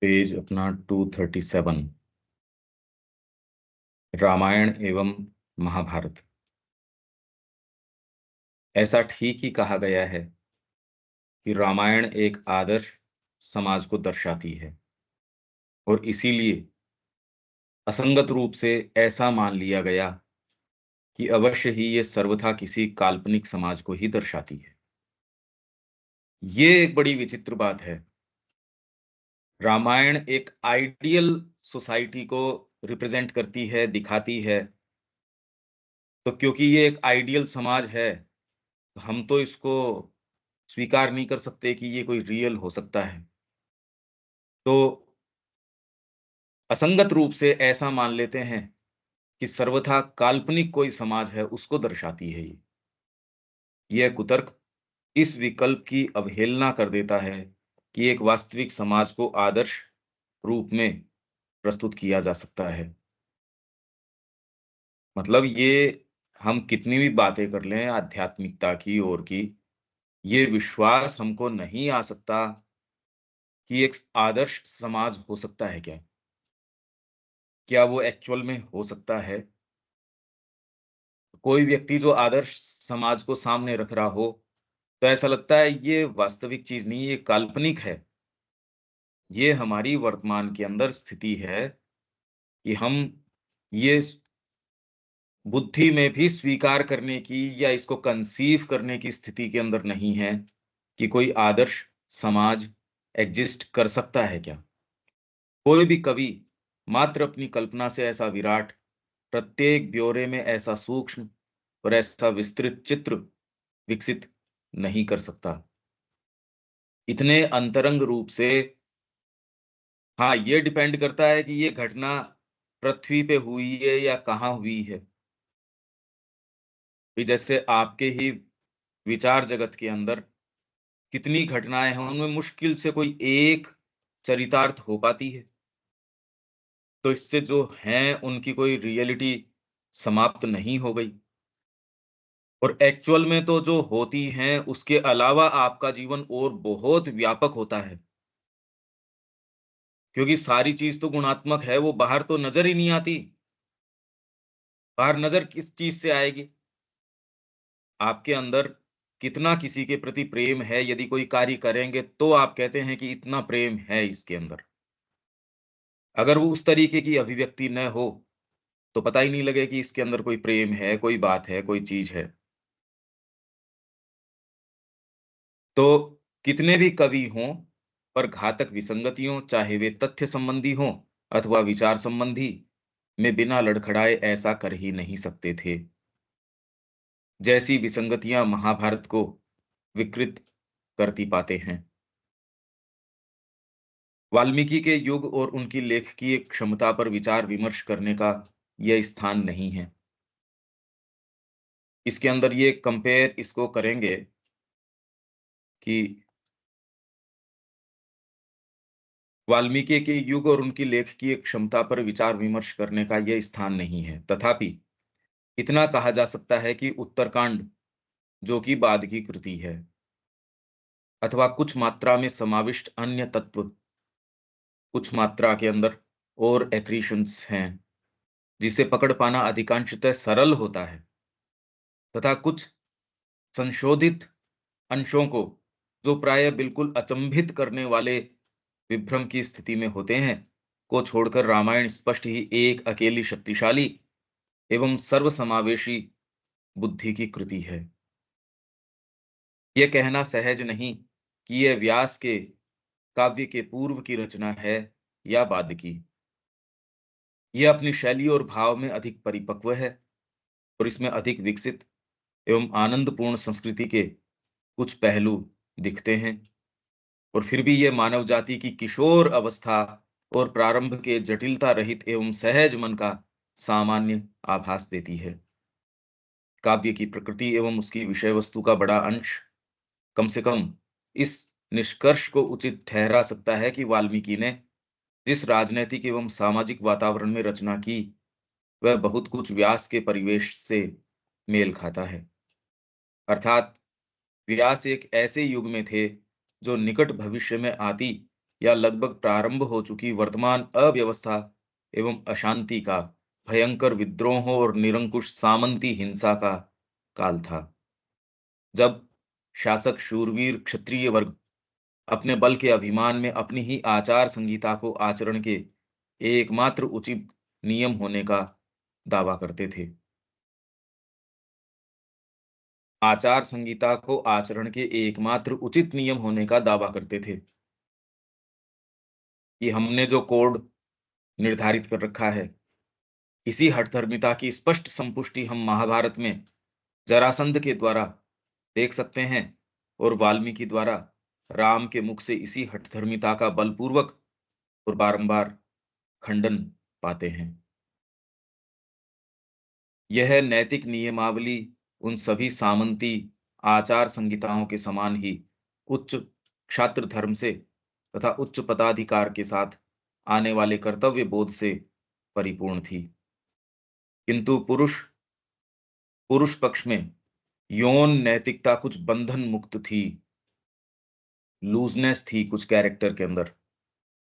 Page अपना 237। रामायण एवं महाभारत। ऐसा ठीक ही कहा गया है कि रामायण एक आदर्श समाज को दर्शाती है और इसीलिए असंगत रूप से ऐसा मान लिया गया कि अवश्य ही ये सर्वथा किसी काल्पनिक समाज को ही दर्शाती है। ये एक बड़ी विचित्र बात है। रामायण एक आइडियल सोसाइटी को रिप्रेजेंट करती है, दिखाती है। तो क्योंकि ये एक आइडियल समाज है, हम तो इसको स्वीकार नहीं कर सकते कि ये कोई रियल हो सकता है। तो असंगत रूप से ऐसा मान लेते हैं कि सर्वथा काल्पनिक कोई समाज है, उसको दर्शाती है ये। यह कुतर्क इस विकल्प की अवहेलना कर देता है कि एक वास्तविक समाज को आदर्श रूप में प्रस्तुत किया जा सकता है। मतलब ये हम कितनी भी बातें कर लें आध्यात्मिकता की ओर की, ये विश्वास हमको नहीं आ सकता कि एक आदर्श समाज हो सकता है क्या? क्या वो एक्चुअल में हो सकता है? कोई व्यक्ति जो आदर्श समाज को सामने रख रहा हो, तो ऐसा लगता है ये वास्तविक चीज़ नहीं, ये काल्पनिक है। ये हमारी वर्तमान के अंदर स्थिति है कि हम ये बुद्धि में भी स्वीकार करने की या इसको कंसीव करने की स्थिति के अंदर नहीं है कि कोई आदर्श समाज एग्जिस्ट कर सकता है क्या? कोई भी कवि मात्र अपनी कल्पना से ऐसा विराट, प्रत्येक ब्यौरे में ऐसा सूक्ष्म और ऐसा विस्तृत चित्र विकसित नहीं कर सकता। इतने अंतरंग रूप से हाँ, ये डिपेंड करता है कि ये घटना पृथ्वी पे हुई है या कहाँ हुई है। कि जैसे आपके ही विचार जगत के अंदर कितनी घटनाएँ हैं, उनमें मुश्किल से कोई एक चरितार्थ हो पाती है। तो इससे जो हैं, उनकी कोई रियलिटी समाप्त नहीं हो गई। और एक्चुअल में तो जो होती हैं, उसके अलावा आपका जीवन और बहुत व्यापक होता है। क्योंकि सारी चीज़ तो गुणात्मक है, वो बाहर तो नज़र ही नहीं आती। बाहर नज़र किस चीज़ से आएगी? आपके अंदर कितना किसी के प्रति प्रेम है, यदि कोई कार्य करेंगे, तो आप कहते हैं कि इतना प्रेम है इसके अंदर। अगर वो उस तरीके की अभिव्यक्ति न हो, तो पता ही नहीं लगे कि इसके अंदर कोई प्रेम है, कोई बात है, कोई चीज़ है। तो कितने भी कवि हों, पर घातक विसंगतियों, चाहे वे तथ्य संबंधी हों अथवा विचार संबंधी, में बिना लड़खड़ाए ऐसा कर ही नहीं सकते थे। जैसी विसंगतियां महाभारत को विकृत करती पाते हैं। वाल्मीकि के युग और उनकी लेखकीय क्षमता पर विचार विमर्श करने का यह स्थान नहीं है। इसके अंदर ये कंपेयर इसको करेंगे कि वाल्मीकि के युग और उनकी लेखकीय क्षमता पर विचार विमर्श करने का यह स्थान नहीं है। तथापि इतना कहा जा सकता है कि उत्तरकांड, जो कि बाद की कृति है, अथवा कुछ मात्रा में समाविष्ट अन्य तत्व, कुछ मात्रा के अंदर और एक्रीशंस हैं, जिसे पकड़ पाना अधिकांशतः सरल होता है, तथा कुछ संशोधित अंशों को, जो प्रायः बिल्कुल अचंभित करने वाले विभ्रम की स्थिति में होते हैं, को छोड़कर रामायण स्पष्ट ही एक अकेली शक्तिशाली एवं सर्वसमावेशी बुद्धि की कृति है। यह कहना सहज नहीं कि यह व्यास के काव्य के पूर्व की रचना है या बाद की। यह अपनी शैली और भाव में अधिक परिपक्व है और इसमें अधिक विकसित एवं आनंदपूर्ण संस्कृति के कुछ पहलू दिखते हैं। और फिर भी यह मानव जाति की किशोर अवस्था और प्रारंभ के जटिलता रहित एवं सहज मन का सामान्य आभास देती है। काव्य की प्रकृति एवं उसकी विषय वस्तु का बड़ा अंश कम से कम इस निष्कर्ष को उचित ठहरा सकता है कि वाल्मीकि ने जिस राजनैतिक एवं सामाजिक वातावरण में रचना की, वह बहुत कुछ व्यास के परिवेश से मेल खाता है। अर्थात व्यास एक ऐसे युग में थे जो निकट भविष्य में आती या लगभग प्रारंभ हो चुकी वर्तमान अव्यवस्था एवं अशांति का, भयंकर विद्रोहों और निरंकुश सामंती हिंसा का काल था। जब शासक शूरवीर क्षत्रिय वर्ग अपने बल के अभिमान में अपनी ही आचार संहिता को आचरण के एकमात्र उचित नियम होने का दावा करते थे। आचार संहिता को आचरण के एकमात्र उचित नियम होने का दावा करते थे कि हमने जो कोड निर्धारित कर रखा है, इसी हठधर्मिता की स्पष्ट संपुष्टि हम महाभारत में जरासंध के द्वारा देख सकते हैं और वाल्मीकि द्वारा राम के मुख से इसी हठधर्मिता का बलपूर्वक और बारंबार खंडन पाते हैं। यह नैतिक नियमावली उन सभी सामंती आचार संहिताओं के समान ही उच्च क्षात्र धर्म से तथा उच्च पदाधिकार के साथ आने वाले कर्तव्य बोध से परिपूर्ण थी। किंतु पुरुष पुरुष पक्ष में यौन नैतिकता कुछ बंधन मुक्त थी, लूजनेस थी कुछ कैरेक्टर के अंदर,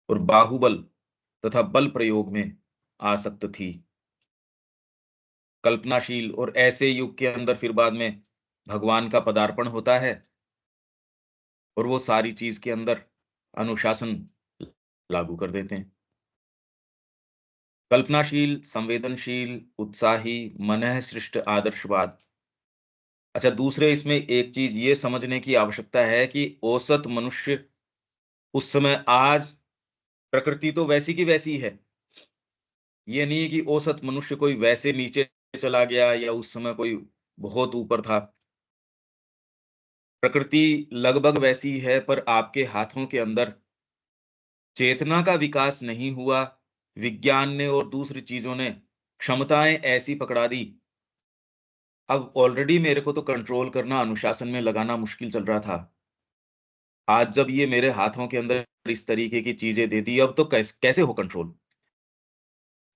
और बाहुबल तथा बल प्रयोग में आसक्त थी। कल्पनाशील और ऐसे युग के अंदर फिर बाद में भगवान का पदार्पण होता है और वो सारी चीज के अंदर अनुशासन लागू कर देते हैं। कल्पनाशील, संवेदनशील, उत्साही, मनःसृष्ट आदर्शवाद। अच्छा, दूसरे इसमें एक चीज ये समझने की आवश्यकता है कि औसत मनुष्य उस समय, आज प्रकृति तो वैसी की वैसी है। ये नहीं है कि औसत मनुष्य कोई वैसे नीचे चला गया या उस समय कोई बहुत ऊपर था। प्रकृति लगभग वैसी है, पर आपके हाथों के अंदर चेतना का विकास नहीं हुआ। विज्ञान ने और दूसरी चीजों ने क्षमताएं ऐसी पकड़ा दी। अब ऑलरेडी मेरे को तो कंट्रोल करना, अनुशासन में लगाना मुश्किल चल रहा था। आज जब ये मेरे हाथों के अंदर इस तरीके की चीजें दे दी, अब तो कैसे हो कंट्रोल।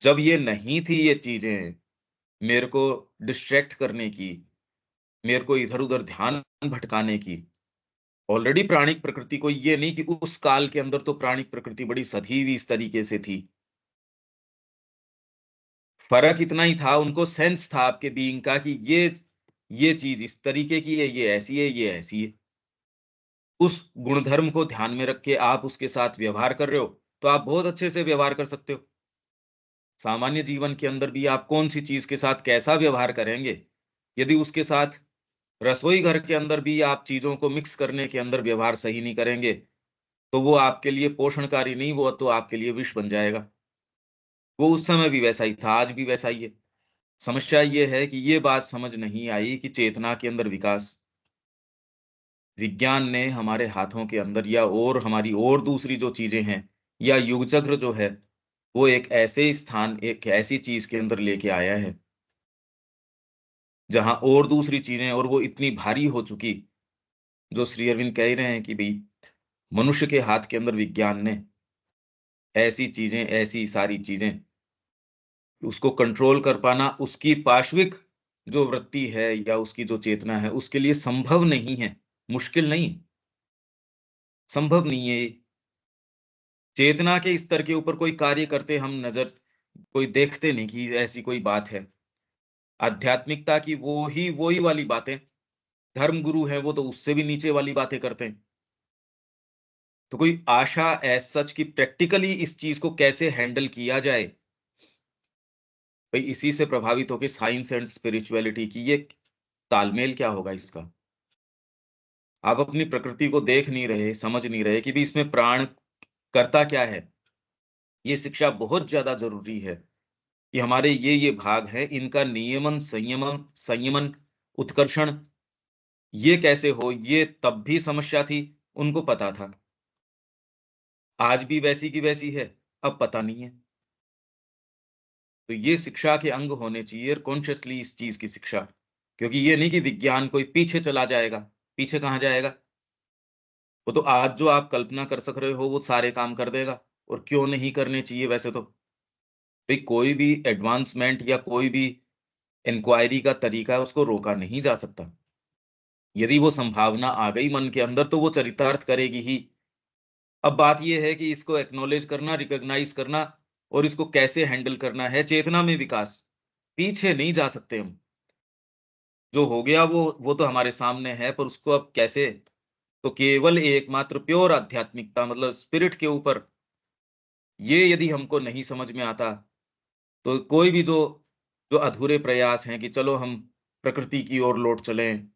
जब ये नहीं थी ये चीजें मेरे को डिस्ट्रैक्ट करने की, मेरे को इधर-उधर ध्यान भटकाने की, ऑलरेडी प्राणिक प्रकृति को, ये नहीं कि उस काल के अंदर तो प्राणिक प्रकृति बड़ी सधी हुई इस तरीके से थी। फ़र्क इतना ही था, उनको सेंस था आपके बीइंग का कि ये चीज़ इस तरीके की है, ये ऐसी है, ये ऐसी है। उस गुणधर्म को ध्यान में रख के आप उसके साथ व्यवहार कर रहे हो, तो आप बहुत अच्छे से व्यवहार कर सकते हो। सामान्य जीवन के अंदर भी आप कौन-सी चीज़ के साथ कैसा व्यवहार करेंगे, यदि उसके साथ रसोई घर के अंदर भी आप चीज़ों को मिक्स करने के अंदर व्यवहार सही नहीं करेंगे, तो वो आपके लिए पोषणकारी नहीं, वो तो आपके लिए विष बन जाएगा। वो उस समय भी वैसा ही था, आज भी वैसा ही है। समस्या ये है कि ये बात समझ नहीं आई कि चेतना के अंदर विकास, विज्ञान ने हमारे हाथों के अंदर या और हमारी और दूसरी जो चीज़ें हैं, या युग चक्र जो है, वो एक ऐसे स्थान, एक ऐसी चीज़ के अंदर लेके आया है, जहाँ और दूसरी चीज़ें, और वो इतनी भारी हो चुकी, जो श्री अरविंद कह रहे हैं कि भई मनुष्य के हाथ के अंदर विज्ञान ने ऐसी चीज़ें, ऐसी सारी चीज़ें, उसको कंट्रोल कर पाना, उसकी पाश्विक जो वृत्ति है या उसकी जो चेतना है, उसके लिए संभव नहीं है, मुश्किल नहीं, संभव नहीं है ये। चेतना के स्तर के ऊपर कोई कार्य करते हम नज़र, कोई देखते नहीं कि ऐसी कोई बात है। आध्यात्मिकता की वो ही वाली बातें, धर्म गुरु हैं वो तो उससे भी नीचे वाली बातें करते हैं। तो कोई आशा एज़ सच कि प्रैक्टिकली इस चीज़ को कैसे हैंडल किया जाए, भई इसी से प्रभावित होके साइंस एंड स्पिरिचुअलिटी की ये तालमेल क्या होगा इसका? आप अपनी प्रकृति को देख नहीं रहे, समझ नहीं रहे कि भई इसमें प्राण करता क्या है? ये शिक्षा बहुत ज़्यादा ज़रूरी है कि हमारे ये भाग हैं, इनका नियमन, संयमन, उत्कर्षण ये कैसे हो? ये तब भी समस्या थी, उनको पता था। आज भी वैसी की वैसी है, अब पता नहीं है। तो ये शिक्षा के अंग होने चाहिए, कॉन्शियसली इस चीज़ की शिक्षा। क्योंकि ये नहीं कि विज्ञान कोई पीछे चला जाएगा, पीछे कहाँ जाएगा? वो तो आज जो आप कल्पना कर सक रहे हो, वो सारे काम कर देगा, और क्यों नहीं करने चाहिए वैसे तो। भई कोई भी एडवांसमेंट या कोई भी इंक्वायरी का तरीका है, उसको रोका नहीं जा सकता। यदि वो संभावना आ गई मन के अंदर, तो वो चरितार्थ करेगी ही। अब बात ये है कि इसको एक्नॉलेज करना, रिकॉग्नाइज करना और इसको कैसे हैंडल करना है, चेतना में विकास। पीछे नहीं जा सकते हम। जो हो गया वो तो हमारे सामने है, पर उसको अब कैसे, तो केवल एकमात्र प्योर आध्यात्मिकता मतलब स्पिरिट के ऊपर, ये यदि हमको नहीं समझ में आता, तो कोई भी जो जो अधूरे प्रयास हैं कि चलो हम प्रकृति की ओर लौट चलें,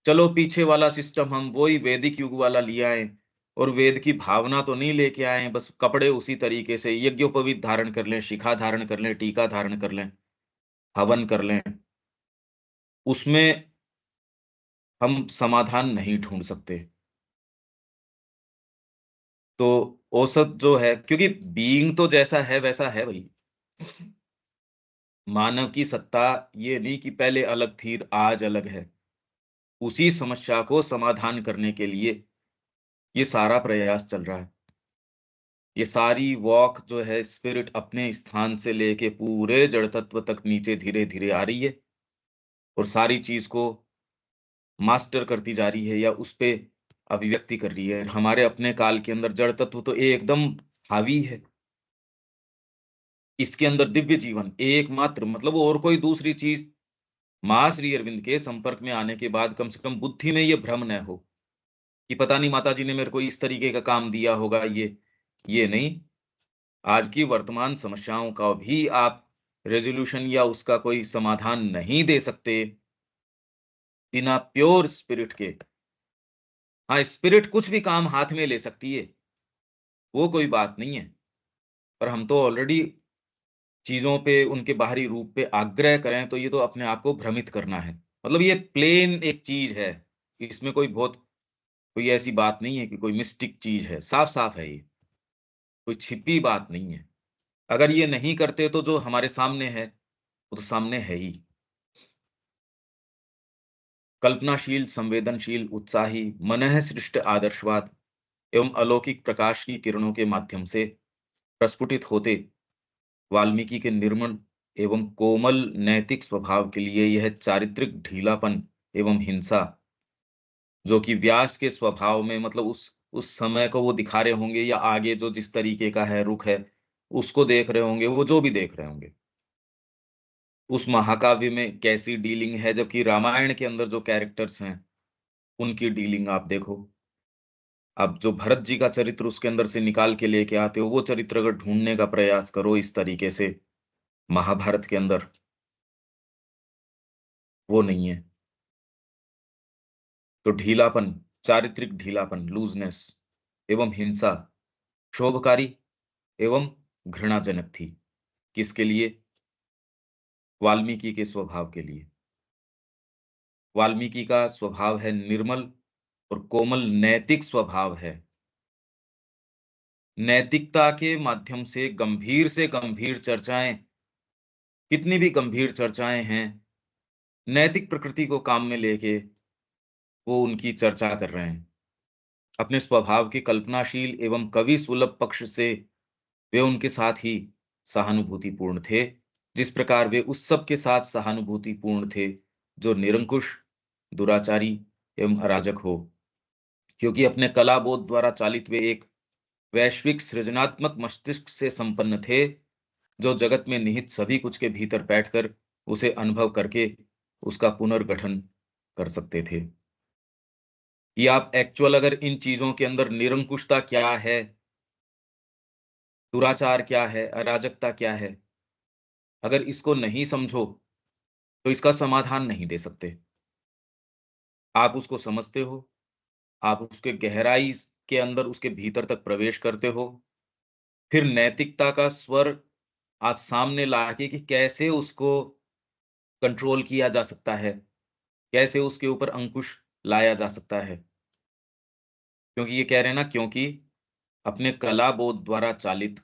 चलो पीछे वाला सिस्टम हम वही वैदिक युग वाला ले आएँ और वेद की भावना तो नहीं लेके आए, बस कपड़े उसी तरीके से यज्ञोपवीत धारण कर लें, शिखा धारण कर लें, टीका धारण कर लें, हवन कर लें। उसमें हम समाधान नहीं ढूँढ सकते। तो औसत जो है, क्योंकि बीइंग तो जैसा है वैसा है भई। मानव की सत्ता ये नहीं कि पहले अलग थी, आज अलग है। उसी समस्या को समाधान करने के लिए ये सारा प्रयास चल रहा है। ये सारी वॉक जो है स्पिरिट अपने स्थान से लेके पूरे जड़ तत्व तक नीचे धीरे-धीरे आ रही है और सारी चीज़ को मास्टर करती जा रही है या उसपे अभिव्यक्ति कर रही है। हमारे अपने काल के अंदर जड़ तत्व तो एकदम हावी है। इसके अंदर दिव्य जीवन एकमात्र मतलब और कोई दूसरी चीज़ माँ श्री अरविंद के संपर्क में आने के बाद कम से कम बुद्धि में ये भ्रम न हो कि पता नहीं माताजी ने मेरे को इस तरीके का काम दिया होगा ये नहीं। आज की वर्तमान समस्याओं का भी आप रेज़ोल्यूशन या उसका कोई समाधान नहीं दे सकते बिना प्योर स्पिरिट के। हाँ, स्पिरिट कुछ भी काम हाथ में ले सकती है, वो कोई बात नहीं है। पर हम तो ऑलरेडी चीज़ों पे उनके बाहरी रूप पे आग्रह करें तो ये तो अपने आप को भ्रमित करना है। मतलब ये प्लेन एक चीज़ है, इसमें कोई ऐसी बात नहीं है कि कोई मिस्टिक चीज़ है, साफ-साफ है ये, कोई छिपी बात नहीं है। अगर ये नहीं करते तो जो हमारे सामने है, वो तो सामने है ही। कल्पनाशील, संवेदनशील, उत्साही, मनःसृष्ट आदर्शवाद एवं अलौकिक प्रकाश की किरणों के माध्यम से प्रस्फुटित होते वाल्मीकि के निर्मल एवं कोमल नैतिक स्वभाव के लिए यह चारित्रिक ढीलापन एवं हिंसा, जो कि व्यास के स्वभाव में मतलब उस समय को वो दिखा रहे होंगे या आगे जो जिस तरीके का है रुख है, उसको देख रहे होंगे, वो जो भी देख रहे होंगे। उस महाकाव्य में कैसी डीलिंग है, जबकि रामायण के अंदर जो कैरेक्टर्स हैं, उनकी डीलिंग आप देखो। अब जो भरत जी का चरित्र उसके अंदर से निकाल के लेके आते हो, वो चरित्र अगर ढूँढने का प्रयास करो इस तरीके से महाभारत के अंदर, वो नहीं है। तो ढीलापन, चारित्रिक ढीलापन, लूज़नेस एवं हिंसा क्षोभकारी एवं घृणाजनक थी। किसके लिए? वाल्मीकि के स्वभाव के लिए। वाल्मीकि का स्वभाव है निर्मल और कोमल नैतिक स्वभाव है। नैतिकता के माध्यम से गंभीर चर्चाएँ, कितनी भी गंभीर चर्चाएँ हैं, नैतिक प्रकृति को काम में लेके वो उनकी चर्चा कर रहे हैं। अपने स्वभाव के कल्पनाशील एवं कवि सुलभ पक्ष से वे उनके साथ ही सहानुभूतिपूर्ण थे, जिस प्रकार वे उस सब के साथ सहानुभूतिपूर्ण थे, जो निरंकुश, दुराचारी एवं अराजक हो। क्योंकि अपने कला बोध द्वारा चालित वे एक वैश्विक सृजनात्मक मस्तिष्क से संपन्न थे, जो जगत में निहित सभी कुछ के भीतर बैठकर उसे अनुभव करके उसका पुनर्गठन कर सकते थे। ये आप एक्चुअल अगर इन चीज़ों के अंदर निरंकुशता क्या है, दुराचार क्या है, अराजकता क्या है, अगर इसको नहीं समझो, तो इसका समाधान नहीं दे सकते। आप उसको समझते हो, आप उसके गहराई के अंदर उसके भीतर तक प्रवेश करते हो, फिर नैतिकता का स्वर आप सामने लाके कि कैसे उसको कंट्रोल किया जा सकता है, कैसे उसके ऊपर अंकुश लाया जा सकता है। क्योंकि ये कह रहे हैं ना, क्योंकि अपने कला बोध द्वारा चालित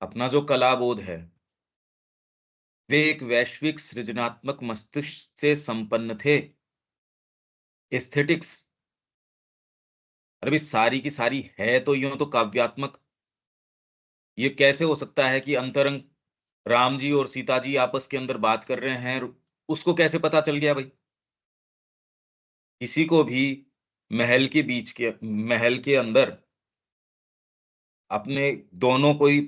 अपना जो कला बोध है, वे एक वैश्विक सृजनात्मक मस्तिष्क से संपन्न थे। एस्थेटिक्स, अरे भाई सारी की सारी है तो यूँ तो काव्यात्मक। ये कैसे हो सकता है कि अंतरंग राम जी और सीता जी आपस के अंदर बात कर रहे हैं, उसको कैसे पता चल गया भाई? किसी को भी महल के अंदर अपने दोनों कोई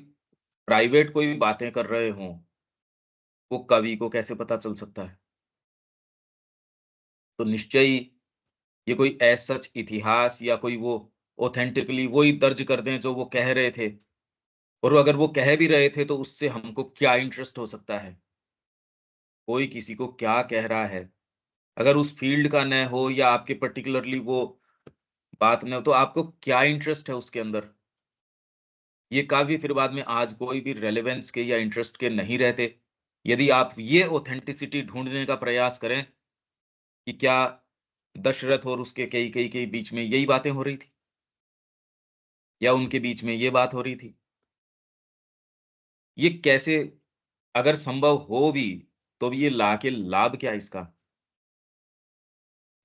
प्राइवेट कोई बातें कर रहे हों, वो कवि को कैसे पता चल सकता है? तो निश्चय ही ये कोई एज़ सच इतिहास या कोई वो ऑथेंटिकली वही दर्ज कर दें जो वो कह रहे थे, और अगर वो कह भी रहे थे तो उससे हमको क्या इंटरेस्ट हो सकता है? कोई किसी को क्या कह रहा है, अगर उस फ़ील्ड का न हो या आपके पर्टिकुलरली वो बात न हो, तो आपको क्या इंटरेस्ट है उसके अंदर? ये काव्य फिर बाद में आज कोई भी रेलेवेंस के या इंटरेस्ट के नहीं रहते। यदि आप ये ऑथेंटिसिटी ढूँढने का प्रयास करें कि क्या दशरथ और उसके कैकेयी के बीच में यही बातें हो रही थी? या उनके बीच में ये बात हो रही थी? ये कैसे, अगर संभव हो भी, तो भी ये ला के लाभ क्या है इसका?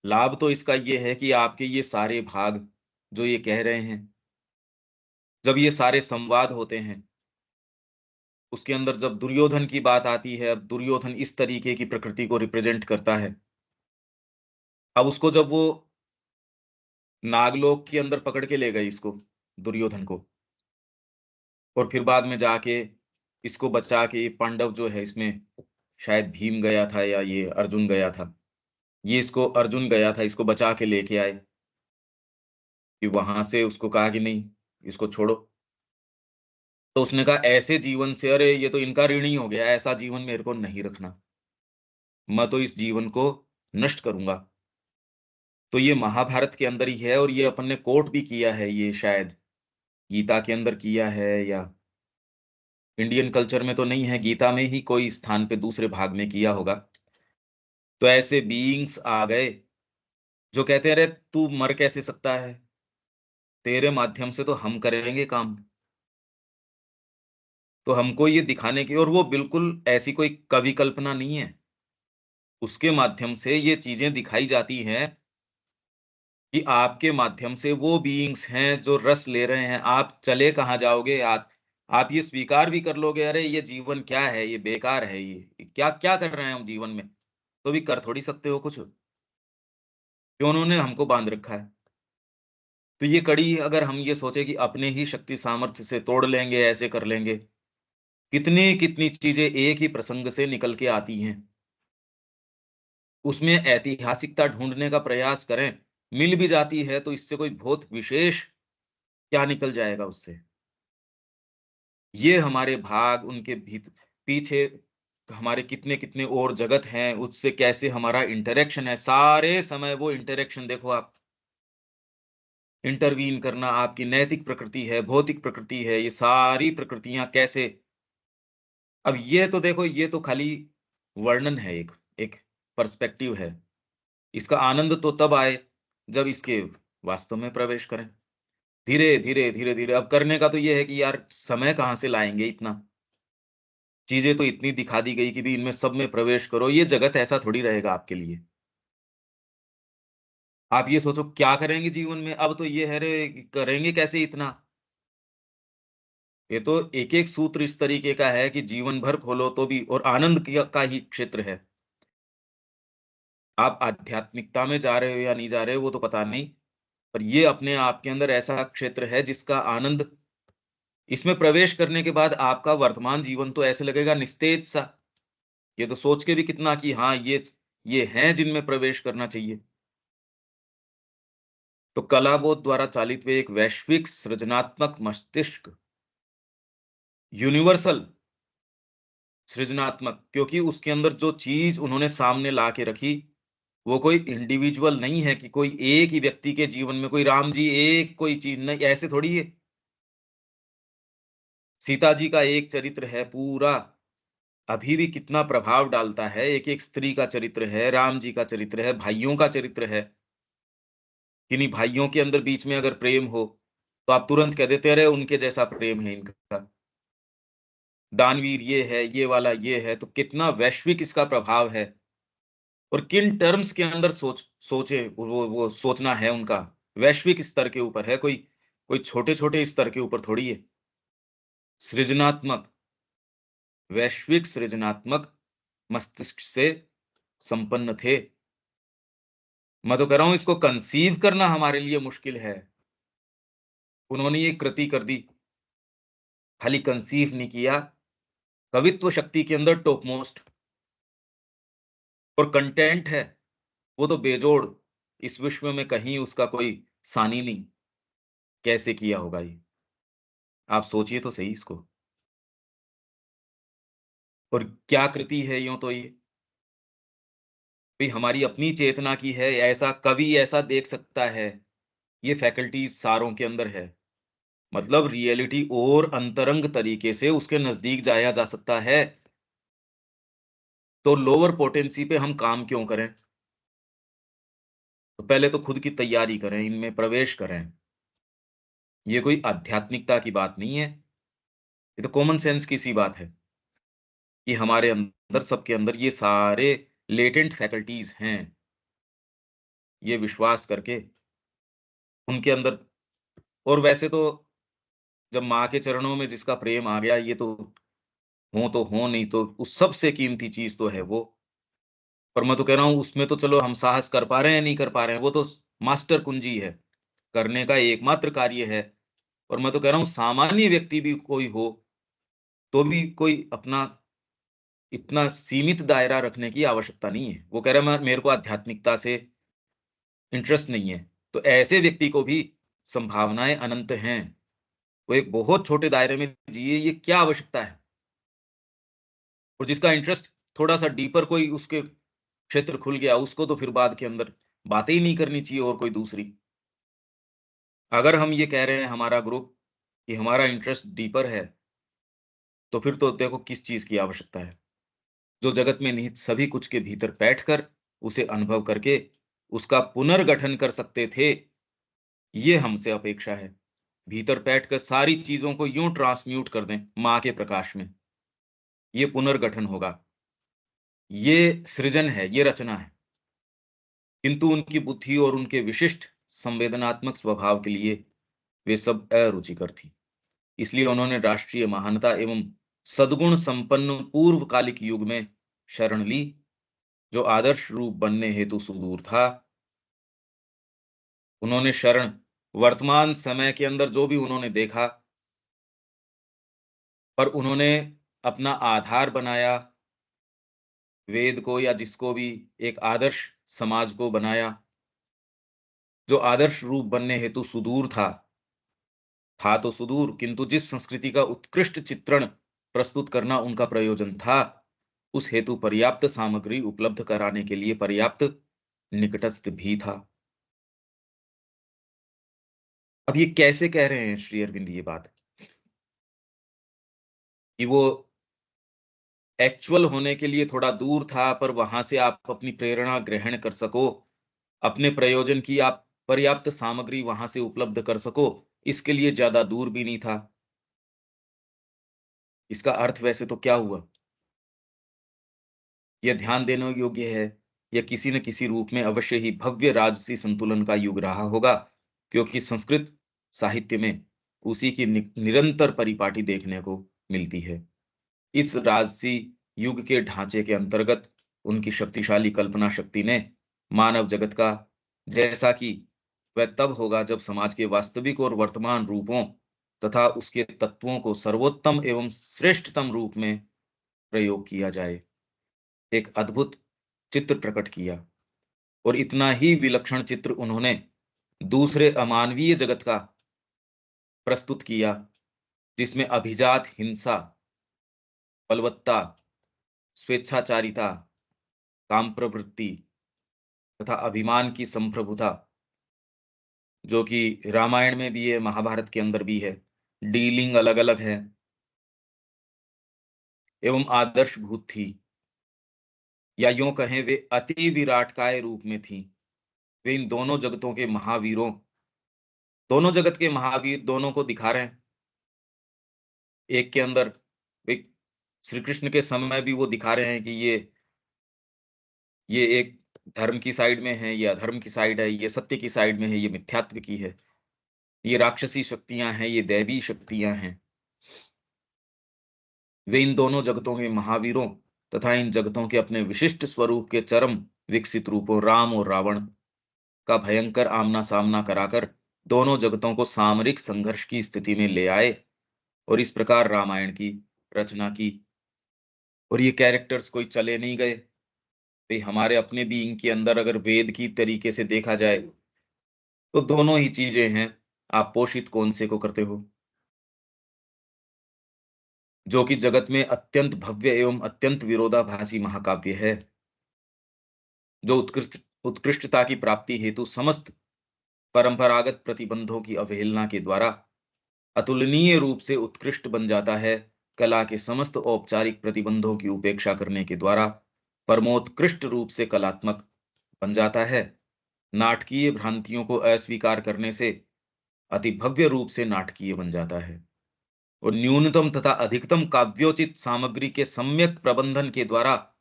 लाभ तो इसका ये है कि आपके ये सारे भाग जो ये कह रहे हैं, जब ये सारे संवाद होते हैं, उसके अंदर जब दुर्योधन की बात आती है, अब दुर्योधन इस तरीके की प्रकृति को रिप्रेज़ेंट करता है। अब उसको जब वो नागलोक के अंदर पकड़ के ले गए इसको, दुर्योधन को, और फिर बाद में जाके इसको बचा के ये पांडव जो है इसमें शायद भीम गया था या ये अर्जुन गया था। ये इसको अर्जुन गया था, इसको बचा के लेके आए, कि वहाँ से उसको कहा कि नहीं, इसको छोड़ो। तो उसने कहा ऐसे जीवन से, अरे ये तो इनका ऋणी हो गया, ऐसा जीवन मेरे को नहीं रखना। मैं तो इस जीवन को नष्ट करूँगा। तो ये महाभारत के अंदर ही है, और ये अपन ने कोट भी किया है, ये शायद गीता के अंदर किया है, या इंडियन कल्चर में तो नहीं है, गीता में ही कोई स्थान पे दूसरे भाग में किया होगा। तो ऐसे बीइंग्स आ गए जो कहते हैं, अरे तू मर कैसे सकता है? तेरे माध्यम से तो हम करेंगे काम। तो हमको ये दिखाने की, और वो बिल्कुल ऐसी कोई कवि कल्पना नहीं है। उसके माध्यम से ये चीज़ें दिखाई जाती हैं कि आपके माध्यम से वो बीइंग्स हैं जो रस ले रहे हैं। आप चले कहाँ जाओगे? आप ये स्वीकार भी कर लोगे, अरे ये जीवन क्या है? ये बेकार है ये। क्या क्या कर रहे हैं हम जीवन में? तो भी कर थोड़ी सकते हो कुछ। क्यों उन्होंने हमको बाँध रखा है। तो ये कड़ी अगर हम ये सोचे कि अपने ही शक्ति सामर्थ्य से तोड़ लेंगे, ऐसे कर लेंगे, कितनी-कितनी चीज़ें एक ही प्रसंग से निकल के आती हैं। उसमें ऐतिहासिकता ढूँढने का प्रयास करें, मिल भी जाती है तो इससे कोई बहुत विशेष क्या निकल जाएगा उससे? ये हमारे भाग, उनके पीछे हमारे कितने-कितने और जगत हैं, उससे कैसे हमारा इंटरैक्शन है, सारे समय वो इंटरैक्शन देखो आप, इंटरवीन करना आपकी नैतिक प्रकृति है, भौतिक प्रकृति है, ये सारी प्रकृतियाँ कैसे, अब ये तो देखो, ये तो खाली वर्णन है, एक एक पर्सपेक्टिव है। इसका आनंद तो तब आए जब इसके वास्तव में प्रवेश करें। धीरे-धीरे, धीरे-धीरे अब करने का तो ये है कि यार समय कहाँ से लाएँगे इतना? चीज़ें तो इतनी दिखा दी गई कि भी इनमें सब में प्रवेश करो, ये जगत ऐसा थोड़ी रहेगा आपके लिए। आप ये सोचो क्या करेंगे जीवन में? अब तो ये है, रे करेंगे कैसे इतना? ये तो एक-एक सूत्र इस तरीके का है कि जीवन भर खोलो तो भी, और आनंद किया का ही क्षेत्र है। आप आध्यात्मिकता में जा रहे हो या नहीं जा रहे हो वो तो पता नहीं, पर ये अपने आप के अंदर ऐसा क्षेत्र है जिसका आनंद, इसमें प्रवेश करने के बाद आपका वर्तमान जीवन तो ऐसे लगेगा निस्तेज सा। ये तो सोच के भी कितना कि हाँ, ये हैं जिनमें प्रवेश करना चाहिए। तो कलाबोध द्वारा चालित हुए एक वैश्विक सृजनात्मक मस्तिष्क, यूनिवर्सल सृजनात्मक, क्योंकि उसके अंदर जो चीज़ उन्होंने सामने ला के रखी, वो कोई इंडिविजुअल नहीं है कि कोई एक ही व्यक्ति के जीवन में कोई राम जी एक कोई चीज़ नहीं, ऐसे थोड़ी है। सीता जी का एक चरित्र है पूरा, अभी भी कितना प्रभाव डालता है, एक-एक स्त्री का चरित्र है, राम जी का चरित्र है, भाइयों का चरित्र है। किन्हीं भाइयों के अंदर बीच में अगर प्रेम हो, तो आप तुरंत कह देते हैं, अरे उनके जैसा प्रेम है इनका। दानवीर ये है, ये वाला ये है, तो कितना वैश्विक इसका प्रभाव है, और किन टर्म्स के अंदर सोचे वो सोचना है उनका, वैश्विक स्तर के ऊपर है, कोई कोई छोटे-छोटे स्तर के ऊपर थोड़ी है। सृजनात्मक, वैश्विक सृजनात्मक मस्तिष्क से संपन्न थे। मैं तो कह रहा हूँ इसको कंसीव करना हमारे लिए मुश्किल है। उन्होंने ये कृति कर दी। खाली कंसीव नहीं किया, कवित्व शक्ति के अंदर टॉप मोस्ट, और कंटेंट है वो तो बेजोड़, इस विश्व में कहीं उसका कोई सानी नहीं। कैसे किया होगा ये? आप सोचिए तो सही इसको। और क्या कृति है यूँ तो ये? कोई हमारी अपनी चेतना की है, ऐसा कवि ऐसा देख सकता है, ये फैकल्टीज़ सारों के अंदर है। मतलब रियलिटी और अंतरंग तरीके से उसके नज़दीक जाया जा सकता है, तो लोअर पोटेंसी पे हम काम क्यों करें? तो पहले तो खुद की तैयारी करें, इनमें प्रवेश करें। ये कोई आध्यात्मिकता की बात नहीं है, ये तो कॉमन सेंस की सी बात है कि हमारे अंदर, सबके अंदर ये सारे लेटेंट फैकल्टीज़ हैं। ये विश्वास करके उनके अंदर, और वैसे तो जब माँ के चरणों में जिसका प्रेम आ गया, ये तो हों, नहीं तो उस सबसे कीमती चीज़ तो है वो। पर मैं तो कह रहा हूँ उसमें तो चलो हम साहस कर पा रहे हैं, नहीं कर पा रहे हैं, वो तो मास्टर कुंजी है, करने का एकमात्र कार्य है। और मैं तो कह रहा हूँ सामान्य व्यक्ति भी कोई हो, तो भी कोई अपना इतना सीमित दायरा रखने की आवश्यकता नहीं है। वो कह रहा है मैं मेरे को आध्यात्मिकता से इंटरेस्ट नहीं है, तो ऐसे व्यक्ति को भी संभावनाएँ अनंत हैं। वो एक बहुत छोटे दायरे में जिए, ये क्या आवश्यकता है? और जिसका इंटरेस्ट थोड़ा-सा डीपर कोई उसके क्षेत्र खुल गया, उसको तो फिर बाद के अंदर बातें ही नहीं करनी चाहिए और कोई दूसरी। अगर हम ये कह रहे हैं हमारा ग्रुप कि हमारा इंटरेस्ट डीपर है, तो फिर तो देखो किस चीज़ की आवश्यकता है। जो जगत में निहित सभी कुछ के भीतर बैठकर उसे अनुभव करके उसका पुनर्गठन कर सकते थे, ये हमसे अपेक्षा है। भीतर बैठकर सारी चीज़ों को यूँ ट्रांसम्यूट कर दें माँ के प्रकाश में, ये पुनर्गठन होगा। ये सृजन है, ये रचना है। किंतु उनकी बुद्धि और उनके विशिष्ट संवेदनात्मक स्वभाव के लिए वे सब अरुचिकर थी। इसलिए उन्होंने राष्ट्रीय महानता एवं सद्गुण संपन्न पूर्वकालिक युग में शरण ली, जो आदर्श रूप बनने हेतु सुदूर था। उन्होंने शरण वर्तमान समय के अंदर जो भी उन्होंने देखा, पर उन्होंने अपना आधार बनाया वेद को, या जिसको भी एक आदर्श समाज को बनाया, जो आदर्श रूप बनने हेतु सुदूर था तो सुदूर, किंतु जिस संस्कृति का उत्कृष्ट चित्रण प्रस्तुत करना उनका प्रयोजन था, उस हेतु पर्याप्त सामग्री उपलब्ध कराने के लिए पर्याप्त निकटस्थ भी था। अब ये कैसे कह रहे हैं श्री अरविंद ये बात, कि वो एक्चुअल होने के लिए थोड़ा दूर था, पर वहां से आप अपनी प्रेरणा ग्रहण कर सको, अपने प्रयोजन की आप पर्याप्त सामग्री वहां से उपलब्ध कर सको, इसके लिए ज्यादा दूर भी नहीं था। इसका अर्थ वैसे तो क्या हुआ? यह ध्यान देने योग्य है, यह किसी न किसी रूप में अवश्य ही भव्य राजसी संतुलन का युग रहा होगा, क्योंकि संस्कृत साहित्य में उसी की निरंतर परिपाटी देखने को मिलती है। इस राजसी युग के ढांचे के अंतर्गत उनकी शक्तिशाली कल्पना शक्ति ने मानव जगत का, जैसा कि वह तब होगा जब समाज के वास्तविक और वर्तमान रूपों तथा उसके तत्वों को सर्वोत्तम एवं श्रेष्ठतम रूप में प्रयोग किया जाए, एक अद्भुत चित्र प्रकट किया। और इतना ही विलक्षण चित्र उन्होंने दूसरे अमानवीय जगत का प्रस्तुत किया, जिसमें अभिजात हिंसा, बलवत्ता, स्वेच्छाचारिता, काम प्रवृत्ति तथा अभिमान की संप्रभुता, जो कि रामायण में भी है, महाभारत के अंदर भी है, डीलिंग अलग-अलग है, एवं आदर्श भूत थी, या यूँ कहें वे अति विराटकाय रूप में थीं। वे इन दोनों जगतों के महावीरों, दोनों जगत के महावीर दोनों को दिखा रहे हैं। एक के अंदर एक श्री कृष्ण के समय भी वो दिखा रहे हैं कि ये एक धर्म की साइड में है, ये अधर्म की साइड है, ये सत्य की साइड में है, ये मिथ्यात्व की है। ये राक्षसी शक्तियाँ हैं, ये दैवी शक्तियाँ हैं। वे इन दोनों जगतों के महावीरों तथा इन जगतों के अपने विशिष्ट स्वरूप के चरम विकसित रूपों राम और रावण का भयंकर आमना-सामना कराकर दोनों जगतों को सामरिक संघर्ष की स्थिति में ले आए, और इस प्रकार रामायण की रचना की। और ये कैरेक्टर्स कोई चले नहीं गए। भाई हमारे अपने बीइंग के अंदर अगर वेद की तरीके से देखा जाए, तो दोनों ही चीज़ें हैं। आप पोषित कौन से को करते हो? जो कि जगत में अत्यंत भव्य एवं अत्यंत विरोधाभासी महाकाव्य है, जो उत्कृष्टता की प्राप्ति हेतु समस्त परंपरागत प्रतिबंधों की अवहेलना के द्वारा अतुलनीय रूप से उत्कृष्ट बन जाता है। कला के समस्त औपचारिक प्रतिबंधों की उपेक्षा करने के द्वारा परमोत्कृष्ट रूप से कलात्मक बन जाता है। नाटकीय भ्रांतियों को अस्वीकार करने से अति भव्य रूप से नाटकीय बन जाता है। और न्यूनतम तथा अधिकतम काव्योचित सामग्री के सम्यक प्रबंधन के द्वारा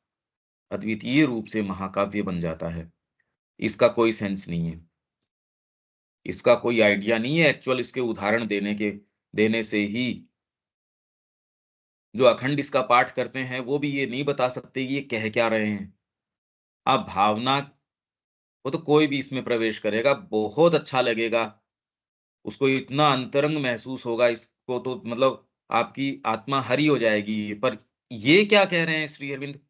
अद्वितीय रूप से महाकाव्य बन जाता है। इसका कोई सेंस नहीं है। इसका कोई आइडिया नहीं है एक्चुअल इसके उदाहरण देने से ही जो अखंड इसका पाठ करते हैं, वो भी ये नहीं बता सकते कि ये कह क्या रहे हैं। आप भावना वो तो कोई भी इसमें प्रवेश करेगा, बहुत अच्छा लगेगा। उसको इतना अंतरंग महसूस होगा, इसको तो मतलब आपकी आत्मा हरी हो जाएगी। पर ये क्या कह रहे हैं श्री अरविंद?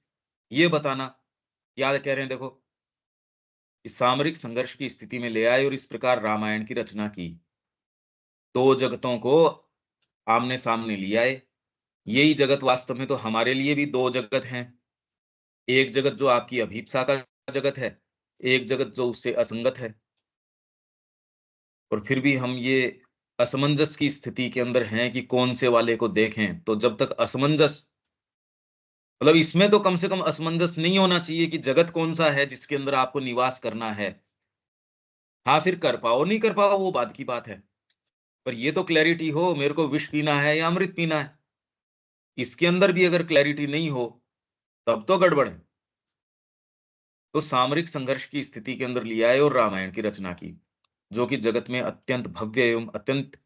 ये बताना, क्या कह रहे हैं देखो। इस सामरिक संघर्ष की स्थिति में ले आए और इस प्रकार रामायण की रचना की। 2 जगतों को आमने-सामने ले आए। यही जगत वास्तव में तो हमारे लिए भी 2 जगत हैं। एक जगत जो आपकी अभीप्सा का जगत है, एक जगत जो उससे असंगत है। और फिर भी हम ये असमंजस की स्थिति के अंदर हैं कि कौन से वाले को देखें। तो जब तक असमंजस मतलब इसमें तो कम से कम असमंजस नहीं होना चाहिए कि जगत कौन-सा है जिसके अंदर आपको निवास करना है। हाँ, फिर कर पाओ, नहीं कर पाओ वो बाद की बात है। पर ये तो क्लैरिटी हो मेरे को विष पीना है या अमृत पीना है। इसके अंदर भी अगर क्लैरिटी नहीं हो, तब तो गड़बड़ है। तो सामरिक संघर्ष की स्थिति के अंदर लिया आए और रामायण की रचना की, जो कि जगत में अत्यंत भव्य एवं अत्यंत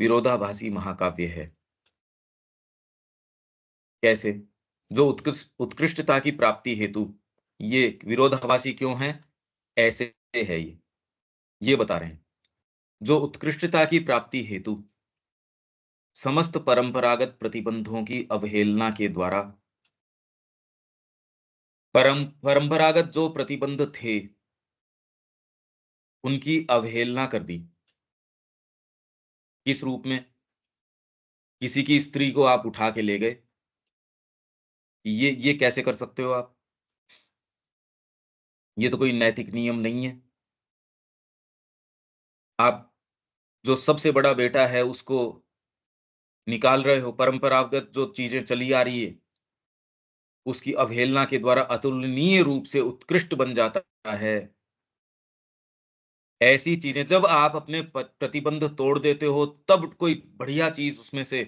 विरोधाभासी महाकाव्य है। कैसे? जो उत्कृष्टता की प्राप्ति हेतु ये विरोधाभासी क्यों हैं? ऐसे है ये। ये बता रहे हैं। जो उत्कृष्टता की प्राप्ति हेतु समस्त परंपरागत प्रतिबंधों की अवहेलना के द्वारा परंपरागत जो प्रतिबंध थे, उनकी अवहेलना कर दी। किस रूप में? किसी की स्त्री को आप उठा के ले गए। ये कैसे कर सकते हो आप? ये तो कोई नैतिक नियम नहीं है। आप जो सबसे बड़ा बेटा है उसको निकाल रहे हो, परंपरागत जो चीज़ें चली आ रही है, उसकी अवहेलना के द्वारा अतुलनीय रूप से उत्कृष्ट बन जाता है। ऐसी चीज़ें जब आप अपने प्रतिबंध तोड़ देते हो, तब कोई बढ़िया चीज़ उसमें से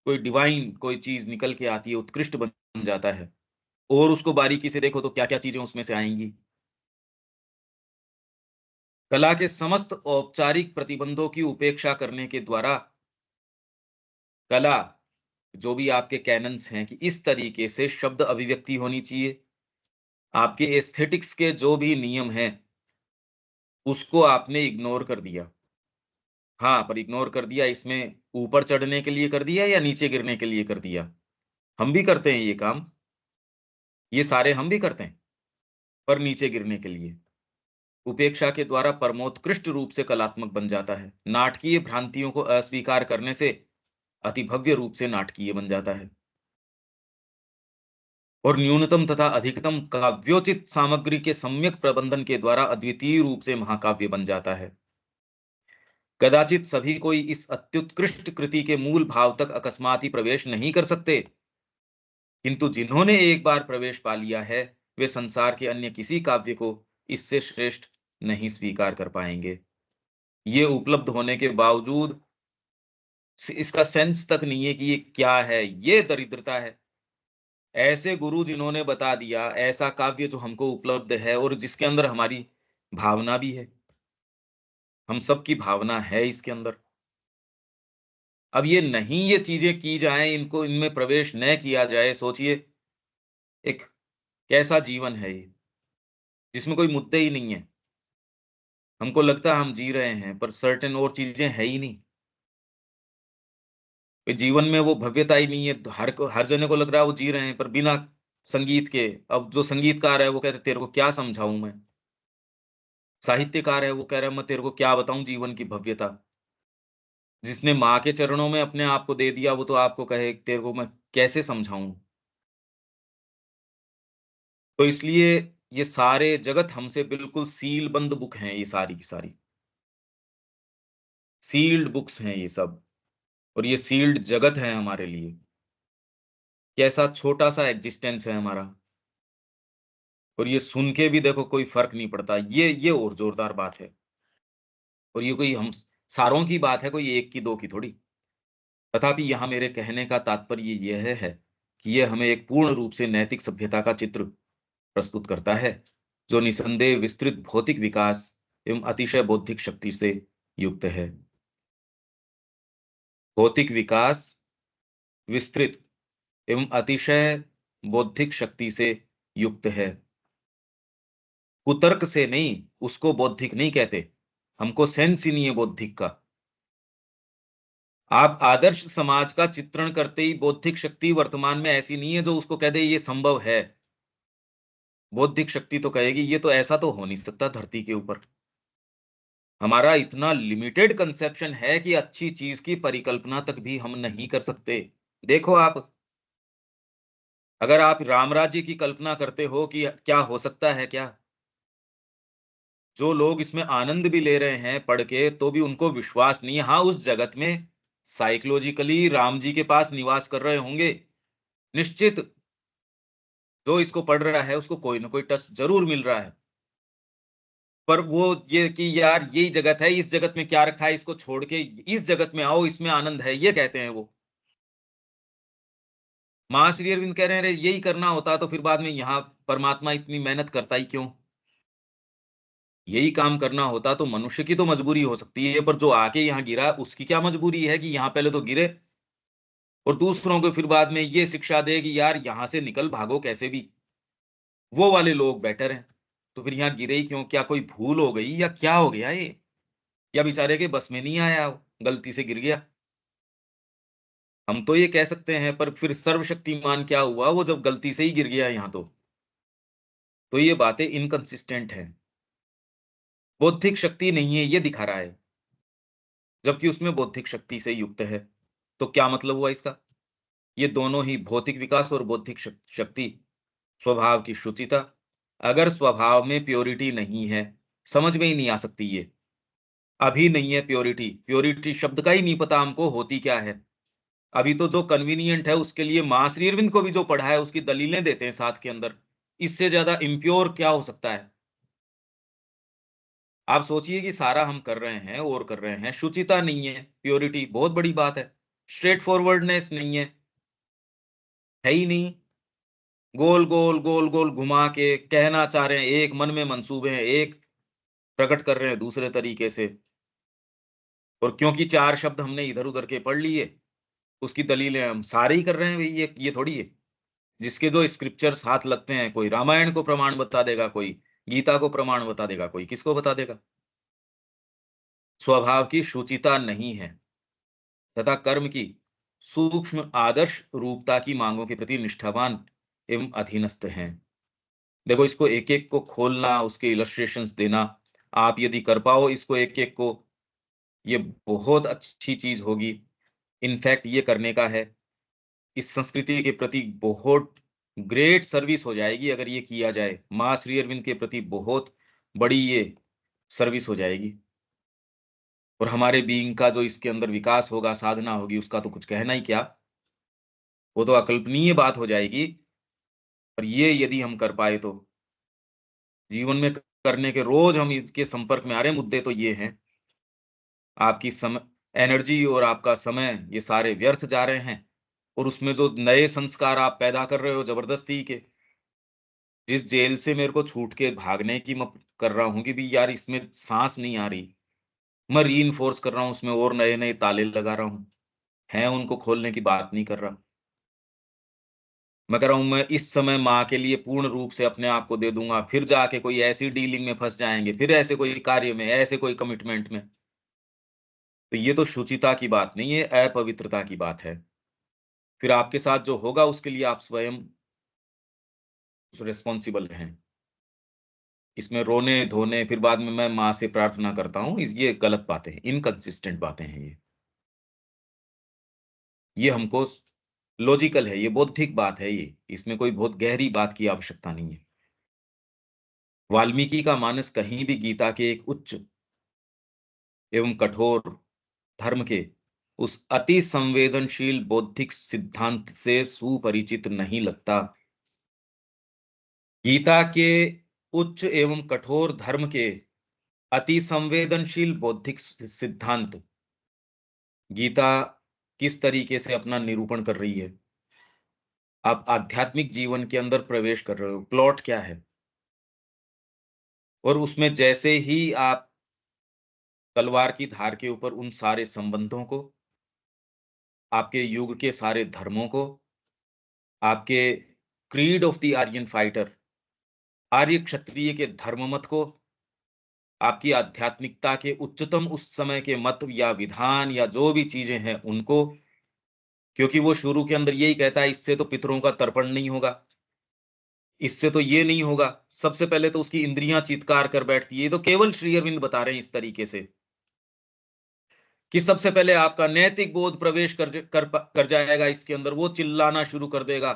कोई डिवाइन कोई चीज़ निकल के आती है, उत्कृष्ट बन जाता है। और उसको बारीकी से देखो तो क्या-क्या चीज़ें उसमें से आएँगी। कला के समस्त औपचारिक प्रतिबंधों की उपेक्षा करने के द्वारा कला, जो भी आपके कैनन्स हैं कि इस तरीके से शब्द अभिव्यक्ति होनी चाहिए। आपके एस्थेटिक्स के जो भी नियम हैं, उसको आपने इग्नोर कर दिया। हाँ, पर इग्नोर कर दिया इसमें ऊपर चढ़ने के लिए कर दिया या नीचे गिरने के लिए कर दिया? हम भी करते हैं ये काम, ये सारे हम भी करते हैं, पर नीचे गिरने के लिए। उपेक्षा के द्वारा परमोत्कृष्ट रूप से कलात्मक बन जाता है। नाटकीय भ्रांतियों को अस्वीकार करने से अति भव्य रूप से नाटकीय बन जाता है। और न्यूनतम तथा अधिकतम काव्योचित सामग्री के सम्यक प्रबंधन के द्वारा अद्वितीय रूप से महाकाव्य बन जाता है। कदाचित सभी कोई इस अत्युत्कृष्ट कृति के मूल भाव तक अकस्मात ही प्रवेश नहीं कर सकते, किंतु जिन्होंने एक बार प्रवेश पा लिया है, वे संसार के अन्य किसी काव्य को इससे श्रेष्ठ नहीं स्वीकार कर पाएंगे। ये उपलब्ध होने के बावजूद इसका सेंस तक नहीं है कि ये क्या है, ये दरिद्रता है। ऐसे गुरु जिन्होंने बता दिया, ऐसा काव्य जो हमको उपलब्ध है और जिसके अंदर हमारी भावना भी है। हम सबकी भावना है इसके अंदर। अब ये नहीं ये चीज़ें की जाएँ, इनको इनमें प्रवेश न किया जाए, सोचिए एक कैसा जीवन है ये, जिसमें कोई मुद्दे ही नहीं है। हमको लगता है हम जी रहे हैं, पर सर्टेन और चीज़ें हैं ही नहीं। जीवन में वो भव्यता ही नहीं है, तो हर जने को लग रहा है वो जी रहे हैं, पर बिना संगीत के। अब जो संगीतकार है वो कहते तेरे को क्या समझाऊँ मैं? साहित्यकार है वो कह रहा है मैं तेरे को क्या बताऊँ जीवन की भव्यता? जिसने माँ के चरणों में अपने आप को दे दिया, वो तो आपको कहे तेरे को मैं कैसे समझाऊँ? तो इसलिए ये सारे जगत हमसे बिल्कुल सीलबंद बुक हैं, ये सारी की सारी। सील्ड बुक्स हैं ये सब, और ये सील्ड जगत है हमारे लिए। कैसा छोटा-सा एग्जिस्टेंस है हमारा, और ये सुन के भी देखो कोई फ़र्क नहीं पड़ता। ये और ज़ोरदार बात है, और ये कोई हम सारों की बात है, कोई 1 की 2 की थोड़ी। तथापि यहाँ मेरे कहने का तात्पर्य यह है कि ये हमें एक पूर्ण रूप से नैतिक सभ्यता का चित्र प्रस्तुत करता है, जो निसंदेह विस्तृत भौतिक विकास एवं अतिशय बौद्धिक शक्ति से युक्त है। भौतिक विकास, विस्तृत एवं अतिशय बौद्धिक शक्ति से युक्त है। कुतर्क से नहीं, उसको बौद्धिक नहीं कहते। हमको सेंस ही नहीं है बौद्धिक का। आप आदर्श समाज का चित्रण करते ही बौद्धिक शक्ति वर्तमान में ऐसी नहीं है जो उसको कह दे ये संभव है। बौद्धिक शक्ति तो कहेगी ये तो ऐसा तो हो नहीं सकता धरती के ऊपर। हमारा इतना लिमिटेड कंसेप्शन है कि अच्छी चीज की परिकल्पना तक भी हम नहीं कर सकते। देखो आप, अगर आप राम राज्य की कल्पना करते हो कि क्या हो सकता है क्या? जो लोग इसमें आनंद भी ले रहे हैं पढ़ के, तो भी उनको विश्वास नहीं है। हाँ, उस जगत में साइकोलॉजिकली राम जी के पास निवास कर रहे होंगे। निश्चित जो इसको पढ़ रहा है उसको कोई न कोई टच ज़रूर मिल रहा है। पर वो ये कि यार यही जगत है, इस जगत में क्या रखा है, इसको छोड़ के इस जगत में आओ, इसमें आनंद है, ये कहते हैं वो। महाश्री अरविंद कह रहे हैं, अरे यही करना होता तो फिर बाद में यहाँ परमात्मा इतनी मेहनत करता ही क्यों? यही काम करना होता तो मनुष्य की तो मजबूरी हो सकती है, पर जो आके यहाँ गिरा उसकी क्या मजबूरी है कि यहाँ पहले तो गिरे, और दूसरों को फिर बाद में ये शिक्षा दे कि यार यहाँ से निकल भागो कैसे भी। वो वाले लोग बेटर हैं। तो फिर यहाँ गिरे ही क्यों? क्या कोई भूल हो गई या क्या हो गया ये? या बेचारे के बस में नहीं आया वो, गलती से गिर गया। हम तो ये कह सकते हैं, पर फिर सर्वशक्तिमान क्या हुआ वो जब गलती से ही गिर गया यहाँ तो। तो ये बातें इनकंसिस्टेंट हैं। बौद्धिक शक्ति नहीं है ये दिखा रहा है, जबकि उसमें बौद्धिक शक्ति से युक्त है। तो क्या मतलब हुआ इसका? ये दोनों ही भौतिक विकास और बौद्धिक शक्ति, स्वभाव की शुचिता। अगर स्वभाव में प्योरिटी नहीं है, समझ में ही नहीं आ सकती ये। अभी नहीं है प्योरिटी, प्योरिटी शब्द का ही नहीं पता हमको होती क्या है। अभी तो जो कन्वीनिएंट है उसके लिए माँ श्री अरविंद को भी जो पढ़ा है उसकी दलीलें देते हैं साथ के अंदर। इससे ज़्यादा इम्प्योर क्या हो सकता है? आप सोचिए कि सारा हम कर रहे हैं और कर रहे हैं, शुचिता नहीं है, प्योरिटी बहुत बड़ी बात है। स्ट्रेट फॉरवर्डनेस नहीं है ही नहीं। गोल, गोल, गोल, गोल घुमा के कहना चाह रहे हैं, एक मन में मंसूबे हैं, एक प्रकट कर रहे हैं दूसरे तरीके से। और क्योंकि 4 शब्द हमने इधर-उधर के पढ़ लिए, उसकी दलीलें हम सारे ही कर रहे हैं भई, ये थोड़ी है। जिसके जो स्क्रिप्चर्स हाथ लगते हैं, कोई रामायण को प्रमाण बता देगा, कोई गीता को प्रमाण बता देगा, कोई किसको बता देगा। स्वभाव की शुचिता नहीं है, तथा कर्म की सूक्ष्म आदर्श रूपता की मांगों के प्रति निष्ठावान एवं अधीनस्थ हैं। देखो इसको एक-एक को खोलना, उसके इलस्ट्रेशंस देना, आप यदि कर पाओ इसको एक-एक को, ये बहुत अच्छी चीज़ होगी। इनफैक्ट ये करने का है, इस संस्कृति के प्रति बहुत ग्रेट सर्विस हो जाएगी अगर ये किया जाए। माँ श्री अरविंद के प्रति बहुत बड़ी ये सर्विस हो जाएगी, और हमारे बीइंग का जो इसके अंदर विकास होगा, साधना होगी, उसका तो कुछ कहना ही क्या। वो तो अकल्पनीय बात हो जाएगी। और ये यदि हम कर पाए तो जीवन में करने के रोज़ हम इसके संपर्क में आ रहे हैं, मुद्दे तो ये हैं। आपकी एनर्जी और आपका समय ये सारे व्यर्थ जा रहे हैं, और उसमें जो नए संस्कार आप पैदा कर रहे हो ज़बरदस्ती के, जिस जेल से मेरे को छूट के भागने की मैं कर रहा हूँ कि भी यार इसमें साँस नहीं आ रही, मैं रीइन्फोर्स कर रहा हूँ उसमें और नए-नए ताले लगा रहा हूँ। हैं उनको खोलने की बात नहीं कर रहा। मैं कह रहा हूँ मैं इस समय माँ के लिए पूर्ण रूप से अपने आप को दे दूँगा, फिर जाके कोई ऐसी डीलिंग में फँस जाएँगे, फिर ऐसे कोई कार्य में, ऐसे कोई कमिटमेंट में। तो ये तो शुचिता की बात नहीं है, अपवित्रता की बात है। फिर आपके साथ जो होगा उसके लिए आप स्वयं रिस्पॉन्सिबल हैं। इसमें रोने-धोने फिर बाद में मैं माँ से प्रार्थना करता हूँ, इस ये गलत बातें हैं, इनकंसिस्टेंट बातें हैं ये। ये हमको स लॉजिकल है, ये बौद्धिक बात है ये, इसमें कोई बहुत गहरी बात की आवश्यकता नहीं है। वाल्मीकि का मानस कहीं भी गीता के एक उच्च एवं कठोर धर्म के उस अति संवेदनशील बौद्धिक सिद्धांत से सुपरिचित नहीं लगता। गीता के उच्च एवं कठोर धर्म के अति संवेदनशील बौद्धिक सिद्धांत गीता किस तरीके से अपना निरूपण कर रही है। आप आध्यात्मिक जीवन के अंदर प्रवेश कर रहे हो, प्लॉट क्या है? और उसमें जैसे ही आप तलवार की धार के ऊपर उन सारे संबंधों को, आपके युग के सारे धर्मों को, आपके creed of the Aryan fighter, आर्य क्षत्रिय के धर्ममत को, आपकी आध्यात्मिकता के उच्चतम उस समय के मत या विधान या जो भी चीजें हैं उनको, क्योंकि वो शुरू के अंदर यही कहता है इससे तो पितरों का तर्पण नहीं होगा, इससे तो ये नहीं होगा। सबसे पहले तो उसकी इंद्रियां चित्कार कर बैठती है। ये तो केवल श्री अरविंद बता रहे हैं इस तरीके से कि सबसे पहले आपका नैतिक बोध प्रवेश कर जाएगा इसके अंदर, वो चिल्लाना शुरू कर देगा,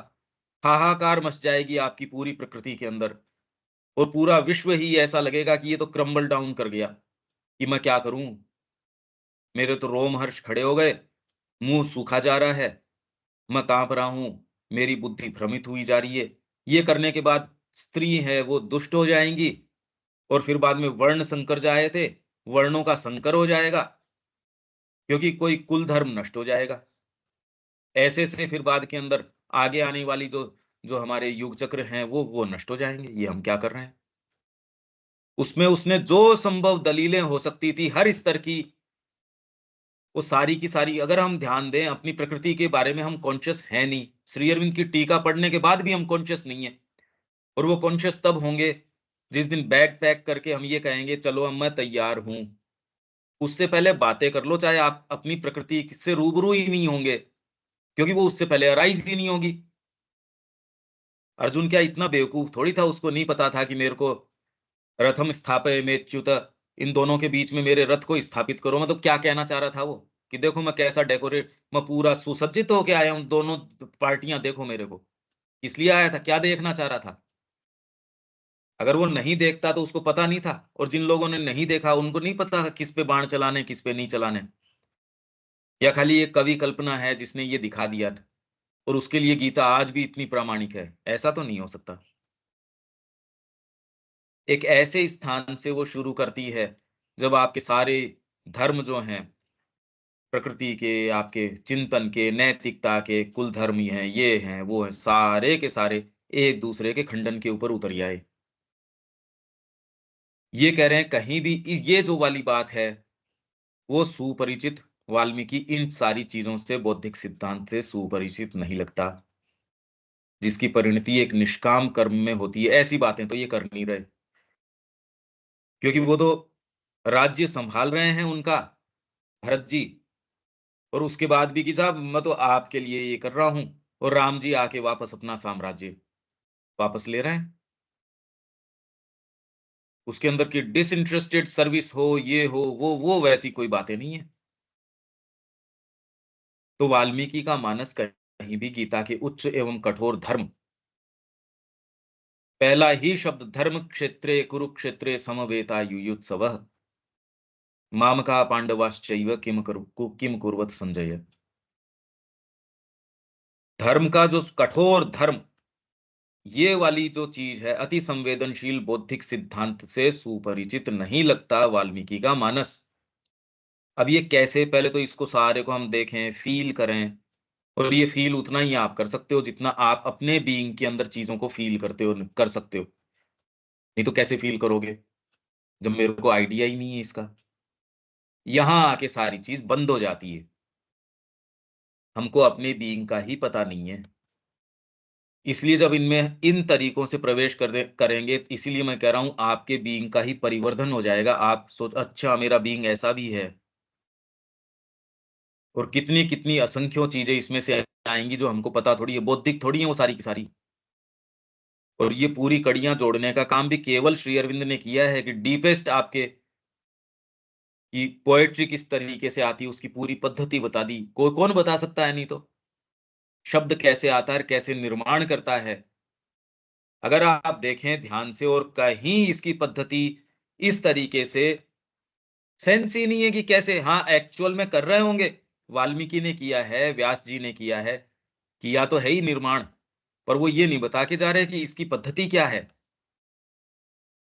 हाहाकार मच जाएगी आपकी पूरी प्रकृति के अंदर, और पूरा विश्व ही ऐसा लगेगा कि ये तो क्रम्बल डाउन कर गया, कि मैं क्या करूं, मेरे तो रोमहर्ष खड़े हो गए, मुंह सूखा जा रहा है, मैं कांप रहा हूं, मेरी बुद्धि भ्रमित हुई जा रही है। ये करने के बाद स्त्री है वो दुष्ट हो जाएंगी, और फिर बाद में वर्ण संकर जाए थे, वर्णों का संकर हो जाएगा, क्योंकि कोई कुल धर्म नष्ट हो जाएगा। ऐसे से फिर बाद के अंदर आगे आने वाली जो जो हमारे युग चक्र हैं वो नष्ट हो जाएंगे। ये हम क्या कर रहे हैं? उसमें उसने जो संभव दलीलें हो सकती थी हर स्तर की, वो सारी की सारी, अगर हम ध्यान दें अपनी प्रकृति के बारे में हम कॉन्शियस हैं नहीं। श्री अरविंद की टीका पढ़ने के बाद भी हम कॉन्शियस नहीं है, और वो कॉन्शियस तब होंगे जिस दिन बैग पैक करके हम ये कहेंगे चलो अब मैं तैयार हूं। उससे पहले बातें कर लो, चाहे आप अपनी प्रकृति से रूबरू ही नहीं होंगे, क्योंकि वो उससे पहले अराइज ही नहीं होगी। अर्जुन क्या इतना बेवकूफ थोड़ी था, उसको नहीं पता था कि मेरे को रथम स्थापय में च्युत, इन दोनों के बीच में मेरे रथ को स्थापित करो। मतलब क्या कहना चाह रहा था वो, कि देखो मैं कैसा डेकोरेट, मैं पूरा सुसज्जित होके आया हूं, दोनों पार्टियां देखो मेरे को। इसलिए आया था, क्या देखना चाह रहा था? अगर वो नहीं देखता तो उसको पता नहीं था, और जिन लोगों ने नहीं देखा उनको नहीं पता था किस पे बाण चलाने किस पे नहीं चलाने, या खाली एक कवि कल्पना है जिसने ये दिखा दिया था, और उसके लिए गीता आज भी इतनी प्रामाणिक है। ऐसा तो नहीं हो सकता। एक ऐसे स्थान से वो शुरू करती है जब आपके सारे धर्म जो हैं, प्रकृति के, आपके चिंतन के, नैतिकता के, कुल धर्म ही हैं, ये हैं वो हैं, सारे के सारे एक दूसरे के खंडन के ऊपर उतर आए। ये कह रहे हैं कहीं भी ये जो वाली बात है, वो सुपरिचित वाल्मीकि इन सारी चीजों से, बौद्धिक सिद्धांत से सुपरिचित नहीं लगता, जिसकी परिणति एक निष्काम कर्म में होती है। ऐसी बातें तो ये कर नहीं रहे, क्योंकि वो तो राज्य संभाल रहे हैं उनका, भरत जी, और उसके बाद भी कि साहब मैं तो आपके लिए ये कर रहा हूं, और राम जी आके वापस अपना साम्राज्य वापस ले रहे हैं। उसके अंदर की डिसइंटरेस्टेड सर्विस हो, ये हो, वो वैसी कोई बातें नहीं है। तो वाल्मीकि का मानस कहीं भी गीता के उच्च एवं कठोर धर्म, पहला ही शब्द धर्म क्षेत्रे कुरुक्षेत्रे समवेता युयुत्सवः मामका पांडवाश्चैव किम कुर्वत संजय। धर्म का जो कठोर धर्म, ये वाली जो चीज है, अति संवेदनशील बौद्धिक सिद्धांत से सुपरिचित नहीं लगता वाल्मीकि का मानस। अब ये कैसे, पहले तो इसको सारे को हम देखें, फील करें, और ये फील उतना ही आप कर सकते हो जितना आप अपने बीइंग के अंदर चीजों को फील करते हो, कर सकते हो। नहीं तो कैसे फील करोगे जब मेरे को आइडिया ही नहीं है इसका। यहां आके सारी चीज बंद हो जाती है, हमको अपने बीइंग का ही पता नहीं है। इसलिए जब इनमें इन तरीकों से प्रवेश करेंगे, इसीलिए मैं कह रहा हूं आपके बीइंग का ही परिवर्धन हो जाएगा। आप सोच अच्छा मेरा बीइंग ऐसा भी है, और कितनी कितनी असंख्यों चीजें इसमें से आएंगी जो हमको पता थोड़ी है, बौद्धिक थोड़ी है वो सारी की सारी। और ये पूरी कड़ियां जोड़ने का काम भी केवल श्री अरविंद ने किया है कि डीपेस्ट आपके कि पोएट्री किस तरीके से आती है उसकी पूरी पद्धति बता दी। कोई कौन बता सकता है, नहीं तो शब्द कैसे आता है, कैसे निर्माण करता है। अगर आप देखें ध्यान से और कहीं इसकी पद्धति इस तरीके से सेंस ही नहीं है कि कैसे, हाँ एक्चुअल में कर रहे होंगे, वाल्मीकि ने किया है, व्यास जी ने किया है, किया तो है ही निर्माण, पर वो ये नहीं बता के जा रहे कि इसकी पद्धति क्या है।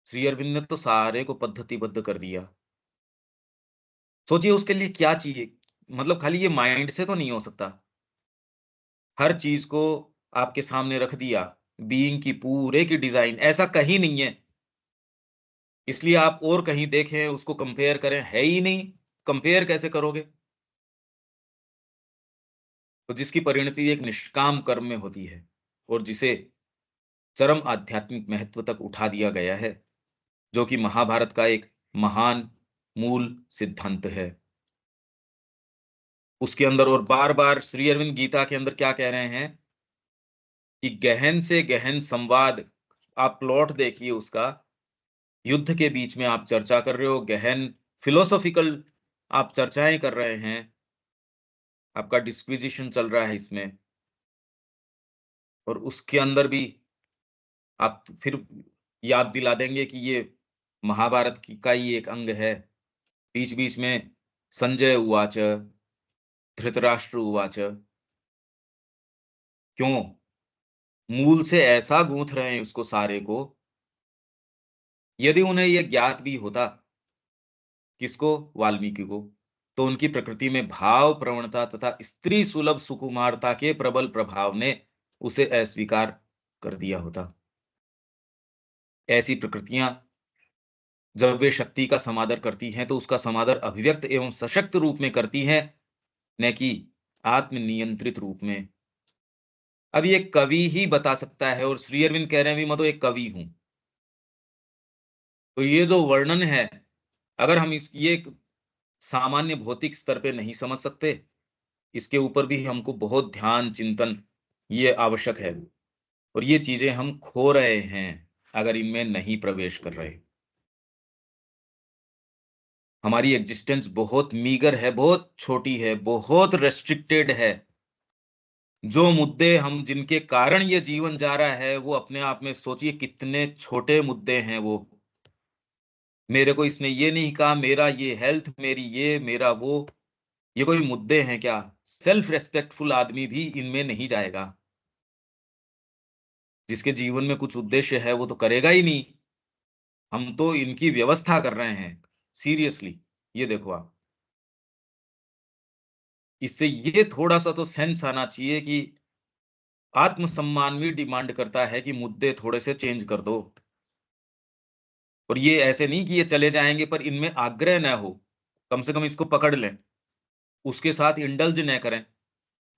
श्री अरविंद ने तो सारे को पद्धतिबद्ध कर दिया। सोचिए उसके लिए क्या चाहिए, मतलब खाली ये माइंड से तो नहीं हो सकता। हर चीज को आपके सामने रख दिया, बीइंग की पूरे की डिजाइन ऐसा कहीं नहीं है। इसलिए आप और कहीं देखें उसको कंपेयर करें, है ही नहीं, कंपेयर कैसे करोगे। तो जिसकी परिणति एक निष्काम कर्म में होती है और जिसे चरम आध्यात्मिक महत्व तक उठा दिया गया है, जो कि महाभारत का एक महान मूल सिद्धांत है। उसके अंदर और बार-बार श्री अरविंद गीता के अंदर क्या कह रहे हैं कि गहन से गहन संवाद, आप प्लॉट देखिए उसका, युद्ध के बीच में आप चर्चा कर रहे हो, गहन फिलोसॉफिकल आप चर्चाएँ कर रहे हैं, आपका डिस्क्विजिशन चल रहा है इसमें, और उसके अंदर भी आप फिर याद दिला देंगे कि ये महाभारत की का ही एक अंग है। बीच-बीच में संजय उवाच, धृतराष्ट्र उवाच, क्यों? मूल से ऐसा गूँथ रहे हैं उसको सारे को, यदि उन्हें ये ज्ञात भी होता, किसको? वाल्मीकि को, तो उनकी प्रकृति में भाव प्रवणता तथा स्त्री सुलभ सुकुमारता के प्रबल प्रभाव ने उसे अस्वीकार कर दिया होता। ऐसी प्रकृतियाँ जब वे शक्ति का समादर करती हैं, तो उसका समादर अभिव्यक्त एवं सशक्त रूप में करती हैं, न कि आत्मनियंत्रित रूप में। अब ये कवि ही बता सकता है और श्री अरविंद कह रहे हैं, भी मैं तो एक कवि हूँ। तो ये जो वर्णन है, अगर हम इस ये एक सामान्य भौतिक स्तर पे नहीं समझ सकते, इसके ऊपर भी हमको बहुत ध्यान, चिंतन ये आवश्यक है। और ये चीज़ें हम खो रहे हैं, अगर इनमें नहीं प्रवेश कर रहे। हमारी एग्ज़िस्टेंस बहुत मीगर है, बहुत छोटी है, बहुत रिस्ट्रिक्टेड है। जो मुद्दे हम जिनके कारण ये जीवन जा रहा है, वो अपने आप में सोचिए कितने छोटे मुद्दे हैं वो। मेरे को इसने ये नहीं कहा, मेरा ये हेल्थ, मेरी ये, मेरा वो, ये कोई मुद्दे हैं क्या? सेल्फ रिस्पेक्टफुल आदमी भी इनमें नहीं जाएगा। जिसके जीवन में कुछ उद्देश्य है, वो तो करेगा ही नहीं। हम तो इनकी व्यवस्था कर रहे हैं, सीरियसली। ये देखो आप, इससे ये थोड़ा-सा तो सेंस आना चाहिए कि आत्मसम्मान भी डिमांड करता है कि मुद्दे थोड़े से चेंज कर दो। और ये ऐसे नहीं कि ये चले जाएँगे पर इनमें आग्रह ना हो, कम से कम इसको पकड़ लें, उसके साथ इंडल्ज ना करें।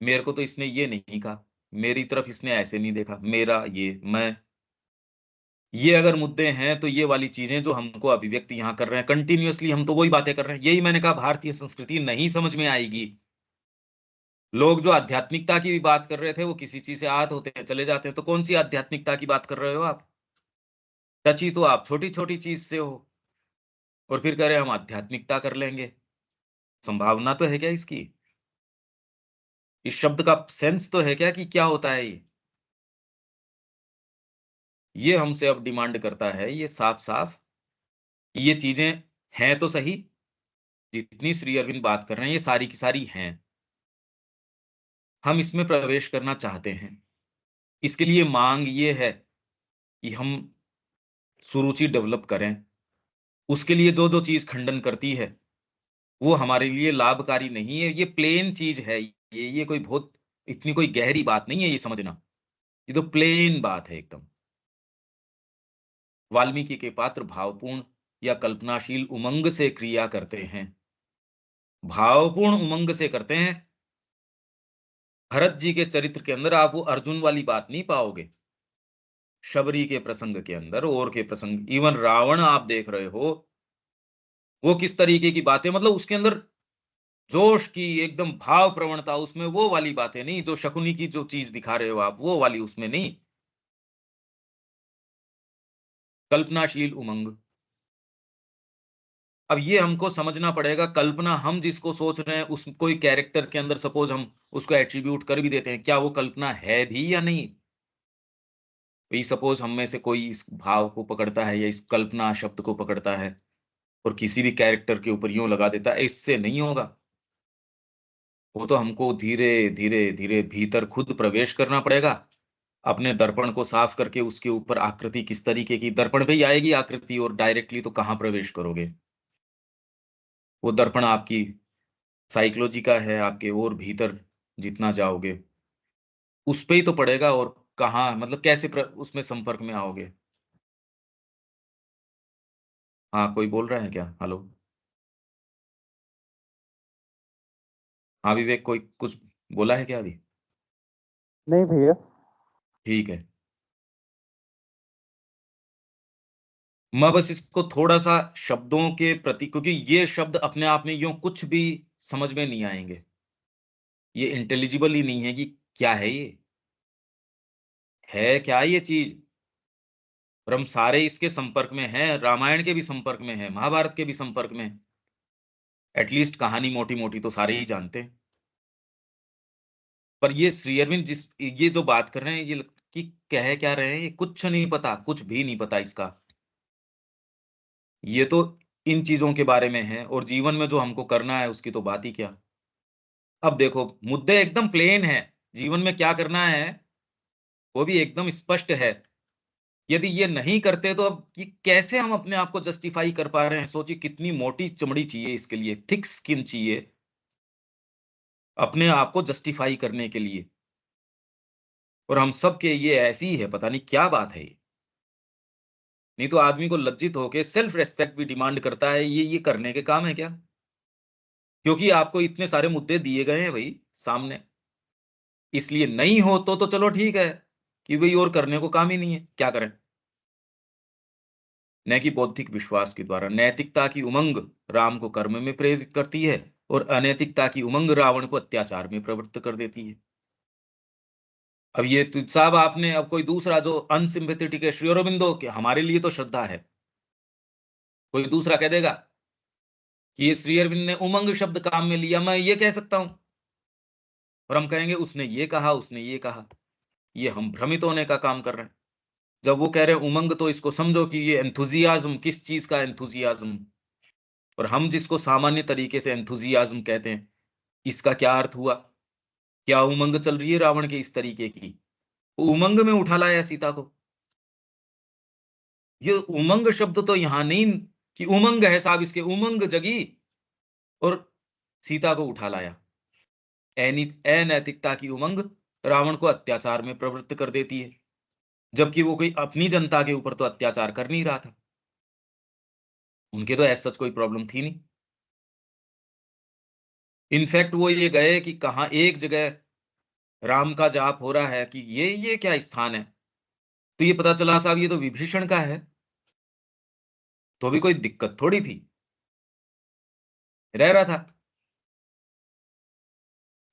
मेरे को तो इसने ये नहीं कहा, मेरी तरफ इसने ऐसे नहीं देखा, मेरा ये, मैं। ये अगर मुद्दे हैं, तो ये वाली चीज़ें जो हमको अभिव्यक्त यहाँ कर रहे हैं, कंटीन्यूअसली हम तो वही बातें कर रहे हैं। यही मैंने कहा, भारतीय संस्कृति नहीं समझ में आएगी। लोग जो आध्यात्मिकता की भी बात कर रहे थे, वो किसी चीज़ से आहत होते हैं, चले जाते हैं। तो कौन-सी आध्यात्मिकता की बात कर रहे हो आप? टची तो आप छोटी-छोटी चीज़ से हो और फिर कह रहे हैं हम आध्यात्मिकता कर लेंगे। संभावना तो है क्या इसकी? इस शब्द का सेंस तो है क्या कि क्या होता है ये? ये हमसे अब डिमांड करता है ये साफ-साफ, ये चीज़ें हैं तो सही, जितनी श्री अरविंद बात कर रहे हैं, ये सारी की सारी हैं। हम इसमें प्रवेश करना चाहते हैं। इसके लिए माँग ये है कि हम सुरुचि डेवलप करें। उसके लिए जो-जो चीज़ खंडन करती है, वो हमारे लिए लाभकारी नहीं है। ये प्लेन चीज़ है। ये कोई बहुत इतनी कोई गहरी बात नहीं है ये समझना। ये तो प्लेन बात है एकदम। वाल्मीकि के पात्र भावपूर्ण या कल्पनाशील उमंग से क्रिया करते हैं। भावपूर्ण उमंग से करते हैं। भरत जी के चरित्र के अंदर आप वो अर्जुन वाली बात नहीं पाओगे। शबरी के प्रसंग के अंदर और के प्रसंग, इवन रावण आप देख रहे हो, वो किस तरीके की बातें, मतलब उसके अंदर जोश की एकदम भाव प्रवणता, उसमें वो वाली बातें नहीं, जो शकुनी की जो चीज दिखा रहे हो आप, वो वाली उसमें नहीं। कल्पनाशील उमंग। अब ये हमको समझना पड़ेगा, कल्पना हम जिसको सोच रहे हैं उस कोई कैरेक्टर के अंदर सपोज हम उसको एट्रीब्यूट कर भी देते हैं, क्या वो कल्पना है भी या नहीं? वही सपोज हम में से कोई इस भाव को पकड़ता है या इस कल्पना शब्द को पकड़ता है और किसी भी कैरेक्टर के ऊपर यूं लगा देता है, इससे नहीं होगा। वो तो हमको धीरे धीरे धीरे भीतर खुद प्रवेश करना पड़ेगा, अपने दर्पण को साफ करके उसके ऊपर आकृति किस तरीके की, दर्पण पे ही आएगी आकृति, और डायरेक्टली तो कहाँ प्रवेश करोगे? वो दर्पण आपकी साइकोलॉजी का है, आपके और भीतर जितना जाओगे उस पे ही तो पड़ेगा, और कहाँ मतलब कैसे उसमें संपर्क में आओगे? हाँ, कोई बोल रहा है क्या? हेलो। हाँ विवेक, कोई कुछ बोला है क्या अभी? नहीं भैया। ठीक है। मैं बस इसको थोड़ा सा शब्दों के प्रति, क्योंकि ये शब्द अपने आप में यूं कुछ भी समझ में नहीं आएंगे, ये इंटेलिजिबल ही नहीं है कि क्या है क्या ये चीज। और हम सारे इसके संपर्क में हैं, रामायण के भी संपर्क में हैं, महाभारत के भी संपर्क में। एटलीस्ट कहानी मोटी मोटी तो सारे ही जानते हैं। पर ये श्री अरविंद जिस ये जो बात कर रहे हैं, ये कि कह क्या रहे हैं, ये कुछ नहीं पता, कुछ भी नहीं पता इसका। ये तो इन चीजों के बारे में है, और जीवन में जो हमको करना है उसकी तो बात ही क्या। अब देखो, मुद्दे एकदम प्लेन है, जीवन में क्या करना है वो भी एकदम स्पष्ट है। यदि ये नहीं करते तो अब कि कैसे हम अपने आप को जस्टिफाई कर पा रहे हैं? सोचिए कितनी मोटी चमड़ी चाहिए इसके लिए, थिक स्किन चाहिए अपने आप को जस्टिफाई करने के लिए। और हम सब के ये ऐसी ही है, पता नहीं क्या बात है ये। नहीं तो आदमी को लज्जित होके सेल्फ रेस्पेक्ट भी डिमांड करता है, ये करने के काम है क्या? क्योंकि आपको इतने सारे मुद्दे दिए गए हैं भाई सामने, इसलिए नहीं हो तो चलो ठीक है कि भाई और करने को काम ही नहीं है, क्या करें? न कि बौद्धिक विश्वास के द्वारा। नैतिकता की उमंग राम को कर्म में प्रेरित करती है, और अनैतिकता की उमंग रावण को अत्याचार में प्रवृत्त कर देती है। अब ये तो साहब आपने, अब कोई दूसरा जो अनसिम्पेथेटिक है, श्री अरबिंदो के हमारे लिए तो श्रद्धा है, कोई दूसरा कह देगा कि ये श्री अरविंद ने उमंग शब्द काम में लिया, मैं ये कह सकता हूं, और हम कहेंगे उसने ये कहा, उसने ये कहा। ये हम भ्रमित होने का काम कर रहे हैं। जब वो कह रहे हैं उमंग, तो इसको समझो कि ये एंथुजियाज्म, किस चीज का एंथुजियाज्म। और हम जिसको सामान्य तरीके से एंथुजियाज्म कहते हैं, इसका क्या अर्थ हुआ? क्या उमंग चल रही है रावण के इस तरीके की? वो उमंग में उठा लाया सीता को। ये उमंग शब्द तो यहां नहीं कि उमंग है साहब, इसके उमंग जगी और सीता को उठा लाया। अनैतिकता की उमंग रावण को अत्याचार में प्रवृत्त कर देती है, जबकि वो कोई अपनी जनता के ऊपर तो अत्याचार कर नहीं रहा था। उनके तो ऐसा कोई प्रॉब्लम थी नहीं। इनफैक्ट वो ये गए कि कहा एक जगह राम का जाप हो रहा है कि ये क्या स्थान है, तो ये पता चला साहब ये तो विभीषण का है। तो भी कोई दिक्कत थोड़ी थी, रह रहा था।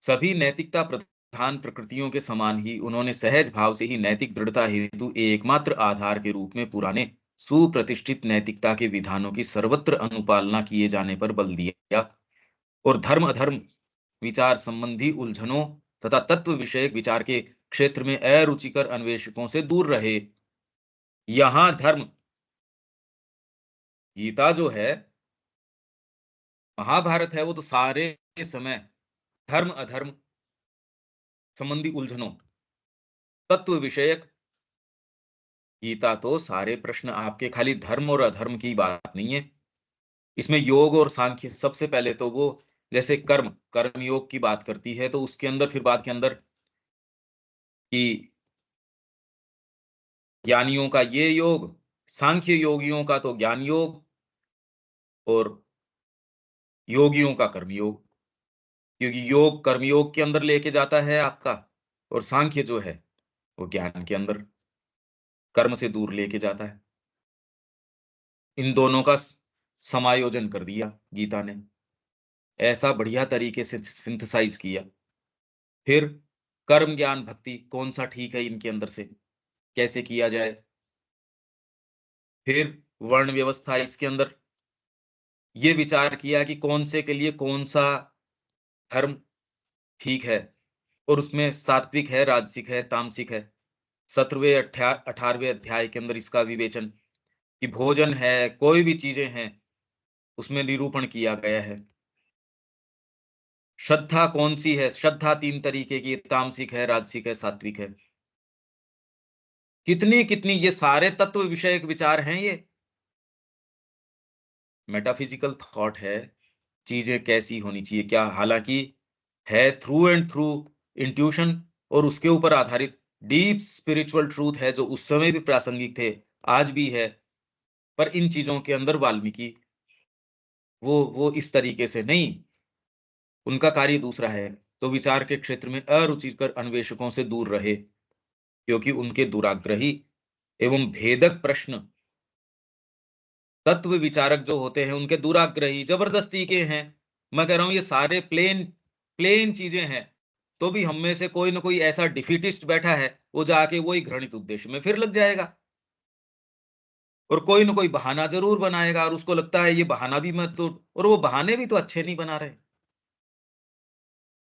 सभी नैतिकता प्रधान प्रकृतियों के समान ही उन्होंने सहज भाव से ही नैतिक दृढ़ता हेतु एकमात्र आधार के रूप में पुराने सुप्रतिष्ठित नैतिकता के विधानों की सर्वत्र अनुपालना किए जाने पर बल दिया, और धर्म अधर्म विचार संबंधी उलझनों तथा तत्व विषयक विचार के क्षेत्र में अरुचिकर अन्वेषकों से दूर रहे। यहां धर्म, गीता जो है, महाभारत है, वो तो सारे समय धर्म अधर्म संबंधी उलझनों, तत्व विषयक, गीता तो सारे प्रश्न आपके खाली धर्म और अधर्म की बात नहीं है। इसमें योग और सांख्य, सबसे पहले तो वो जैसे कर्म कर्म योग की बात करती है, तो उसके अंदर फिर बात के अंदर कि ज्ञानियों का ये योग, सांख्य योगियों का तो ज्ञान योग, और योगियों का कर्मयोग। क्योंकि योग कर्मयोग के अंदर लेके जाता है आपका, और सांख्य जो है वो ज्ञान के अंदर कर्म से दूर लेके जाता है। इन दोनों का समायोजन कर दिया गीता ने। ऐसा बढ़िया तरीके से सिंथेसाइज किया। फिर कर्म ज्ञान भक्ति कौन सा ठीक है इनके अंदर से, कैसे किया जाए। फिर वर्ण व्यवस्था इसके अंदर ये विचार किया कि कौन से के लिए कौन सा धर्म ठीक है, और उसमें सात्विक है, राजसिक है, तामसिक है। 17वें 18वें अध्याय के अंदर इसका विवेचन कि भोजन है, कोई भी चीजें हैं, उसमें निरूपण किया गया है। श्रद्धा कौन सी है, श्रद्धा 3 तरीके की, तामसिक है, राजसिक है, सात्विक है। कितनी कितनी ये सारे तत्व विषयक विचार हैं ये। मेटाफिजिकल थॉट है, चीजें कैसी होनी चाहिए क्या, हालांकि है थ्रू एंड थ्रू इंट्यूशन, और उसके ऊपर आधारित डीप स्पिरिचुअल ट्रूथ है जो उस समय भी प्रासंगिक थे, आज भी है। पर इन चीजों के अंदर वाल्मीकि वो इस तरीके से नहीं, उनका कार्य दूसरा है। तो विचार के क्षेत्र में अरुचिकर अन्वेषकों से दूर रहे, क्योंकि उनके दुराग्रही एवं भेदक प्रश्न, तत्व विचारक जो होते हैं उनके दुराग्रही जबरदस्ती के हैं। मैं कह रहा हूं ये सारे प्लेन प्लेन चीजें हैं, तो भी हम में से कोई ना कोई ऐसा डिफिटिस्ट बैठा है, वो जाके वही घृणित उद्देश्य में फिर लग जाएगा, और कोई ना कोई बहाना जरूर बनाएगा, और उसको लगता है ये बहाना भी मत तो, और वो बहाने भी तो अच्छे नहीं बना रहे।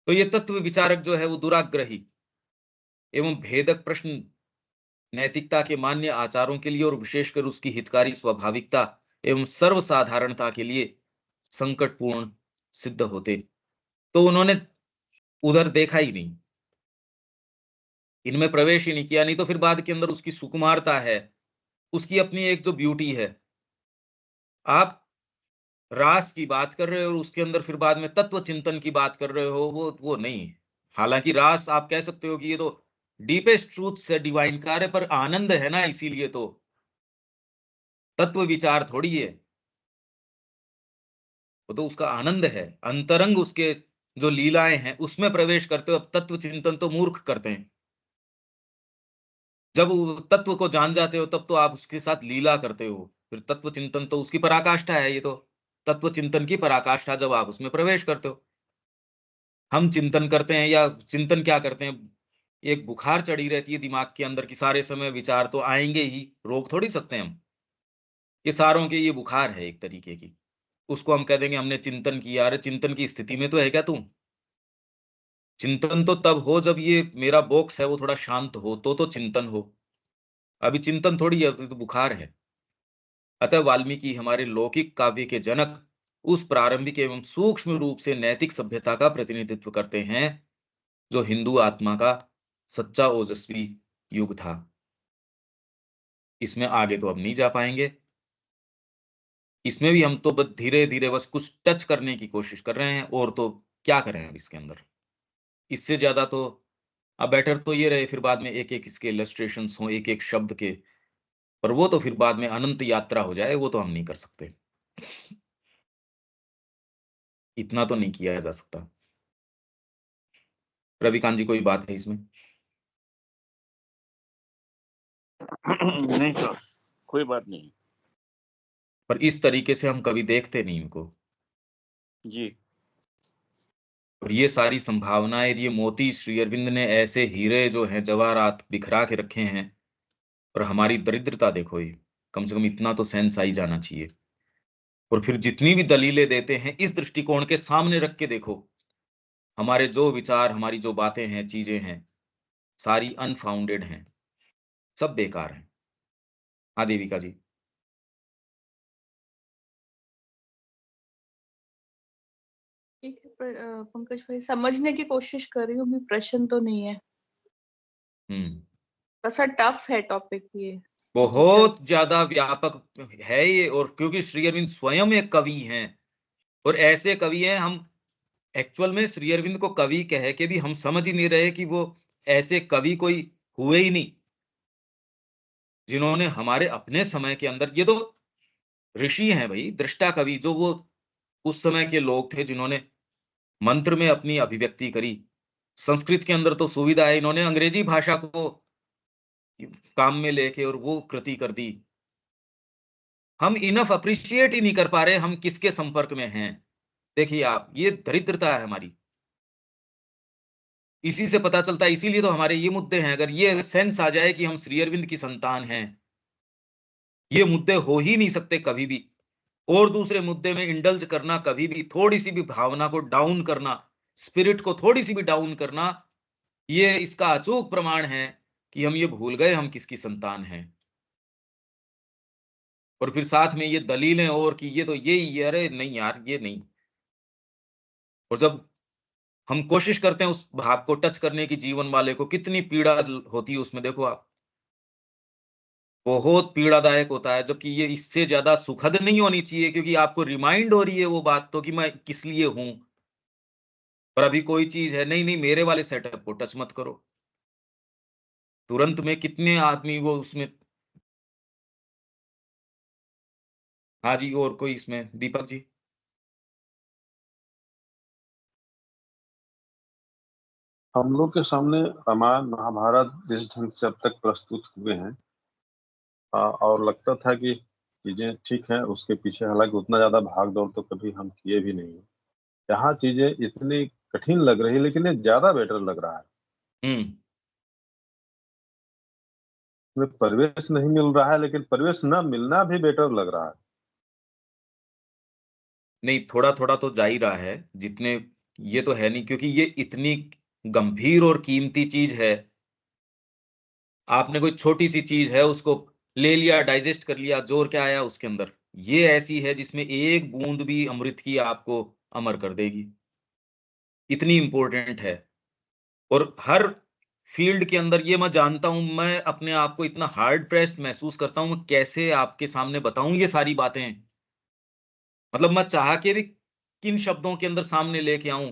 तो ये तत्व विचारक जो है वो दुराग्रही एवं भेदक प्रश्न नैतिकता के मान्य आचारों के लिए, और विशेषकर उसकी हितकारी स्वाभाविकता एवं सर्वसाधारणता के लिए संकटपूर्ण सिद्ध होते। तो उन्होंने उधर देखा ही नहीं, इनमें प्रवेश ही नहीं किया, नहीं तो फिर बाद के अंदर उसकी सुकुमारता है, उसकी अपनी एक जो ब्यूटी है। आप रास की बात कर रहे हो और उसके अंदर फिर बाद में तत्व चिंतन की बात कर रहे हो, वो नहीं है। हालांकि रास आप कह सकते हो कि ये तो डीपेस्ट ट्रूथ से डिवाइन कार्य, पर आनंद है ना, इसीलिए तो तत्व विचार थोड़ी है, वो तो उसका आनंद है, अंतरंग उसके जो लीलाएं हैं उसमें प्रवेश करते हो। अब तत्व चिंतन तो मूर्ख करते हैं, जब वो तत्व को जान जाते हो तब तो आप उसके साथ लीला करते हो, फिर तत्व चिंतन तो उसकी पराकाष्ठा है। ये तो तत्व चिंतन की पराकाष्ठा जब आप उसमें प्रवेश करते हो। हम चिंतन करते हैं या चिंतन क्या करते हैं, एक बुखार चढ़ी रहती है दिमाग के अंदर की, सारे समय विचार तो आएंगे ही, रोक थोड़ी सकते हैं हम। ये सारों के ये बुखार है एक तरीके की, उसको हम कह देंगे हमने चिंतन किया। अरे चिंतन की स्थिति में तो है क्या तू? चिंतन तो तब हो जब ये मेरा बॉक्स है वो थोड़ा शांत हो, तो चिंतन हो। अभी चिंतन थोड़ी है, अभी तो बुखार है। अतः वाल्मीकि हमारे लौकिक काव्य के जनक उस प्रारंभिक एवं सूक्ष्म रूप से नैतिक सभ्यता का प्रतिनिधित्व करते हैं, जो हिंदू आत्मा का सच्चा ओजस्वी युग था। इसमें आगे तो अब नहीं जा पाएंगे, इसमें भी हम तो बस धीरे धीरे बस कुछ टच करने की कोशिश कर रहे हैं, और तो क्या करें अब इसके अंदर। इससे ज्यादा तो अब बेटर तो ये रहे फिर बाद में एक एक इसके इलस्ट्रेशंस हों, एक एक शब्द के, पर वो तो फिर बाद में अनंत यात्रा हो जाए, वो तो हम नहीं कर सकते। इतना तो नहीं किया जा सकता। रविकांत जी कोई बात है इसमें? नहीं सर, कोई बात नहीं पर इस तरीके से हम कभी देखते नहीं इनको। जी। और ये सारी संभावनाएं, ये मोती श्री अरविंद ने ऐसे हीरे जो हैं जवाहरात बिखरा के रखे हैं, और हमारी दरिद्रता देखो, ये कम से कम इतना तो सेंस आई जाना चाहिए। और फिर जितनी भी दलीलें देते हैं इस दृष्टिकोण के सामने रख के देखो, हमारे जो विचार, हमारी जो बातें हैं, चीजें हैं, सारी अनफाउंडेड हैं, सब बेकार हैं। हाँ देविका जी। ठीक है, पर पंकज भाई समझने की कोशिश कर रही हूँ, भी प्रश्न तो नहीं है। हम्म। ऐसा टफ है टॉपिक ये, मुझे चल बहुत ज्यादा व्यापक है ये, और क्योंकि श्री अरविंद स्वयं एक कवि हैं, और ऐसे कवि हैं, हम एक्चुअल में श्री अरविंद को कवि कह के भी हम समझ ही नहीं रहे कि वो ऐसे कवि कोई हुए ही नहीं, जिन्होंने हमारे अपने समय के अंदर, ये तो ऋषि हैं भाई, दृष्टा कवि, जो वो उस समय के लोग थे जिन्होंने मंत्र में अपनी अभिव्यक्ति करी। संस्कृत के अंदर तो सुविधा है, इन्होंने अंग्रेजी भाषा को काम में लेके और वो कृति कर दी। हम इनफ अप्रिशिएट ही नहीं कर पा रहे हम किसके संपर्क में हैं। देखिए आप, ये दरिद्रता है हमारी। इसी से पता चलता है, इसीलिए तो हमारे ये मुद्दे हैं। अगर ये सेंस आ जाए कि हम श्री अरविंद की संतान हैं, ये मुद्दे हो ही नहीं सकते कभी भी। और दूसरे मुद्दे में इंडल्ज करना, कभी भी थोड़ी-सी भी भावना को डाउन करना, स्पिरिट को थोड़ी-सी भी डाउन करना, ये इसका अचूक प्रमाण है कि हम ये भूल गए हम किसकी संतान हैं। और फिर साथ में ये दलीलें और कि ये तो यही है, अरे नहीं यार, ये नहीं। और जब हम कोशिश करते हैं उस भाव को टच करने की जीवन वाले को, कितनी पीड़ा होती है उसमें, देखो आप। बहुत पीड़ादायक होता है, जबकि ये इससे ज़्यादा सुखद नहीं होनी चाहिए, क्योंकि आपको रिमाइंड हो रही है वो बात तो कि मैं किस लिए हूँ। पर अभी कोई चीज़ है, नहीं, नहीं मेरे वाले सेटअप को टच मत करो। तुरंत में कितने आदमी वो उसमें। हाँ जी, और कोई इसमें दीपक जी? हम लोग के सामने रामायण महाभारत जिस ढंग से अब तक प्रस्तुत हुए हैं, और लगता था कि चीजें ठीक है, उसके पीछे हालांकि उतना ज्यादा भाग दौड़ तो कभी हम किए भी नहीं है। यहाँ चीजें इतनी कठिन लग रही है, लेकिन ये ज्यादा बेटर लग रहा है। हुँ। इसमें परिवेश नहीं मिल रहा है, लेकिन परिवेश न मिलना भी बेटर लग रहा है। नहीं, थोड़ा-थोड़ा तो जा ही रहा है, जितने ये तो है नहीं, क्योंकि ये इतनी गंभीर और कीमती चीज़ है। आपने कोई छोटी-सी चीज़ है, उसको ले लिया, डाइजेस्ट कर लिया, जोर क्या आया उसके अंदर। ये ऐसी है जिसमें एक बूँद भी अमृत की आपको अमर कर देगी। इतनी इम्पोर्टेंट है। और हर फ़ील्ड के अंदर ये मैं जानता हूँ, मैं अपने आप को इतना हार्ड प्रेस्ड महसूस करता हूँ, मैं कैसे आपके सामने बताऊँ ये सारी बातें। मतलब मैं चाह के भी किन शब्दों के अंदर सामने लेके आऊँ।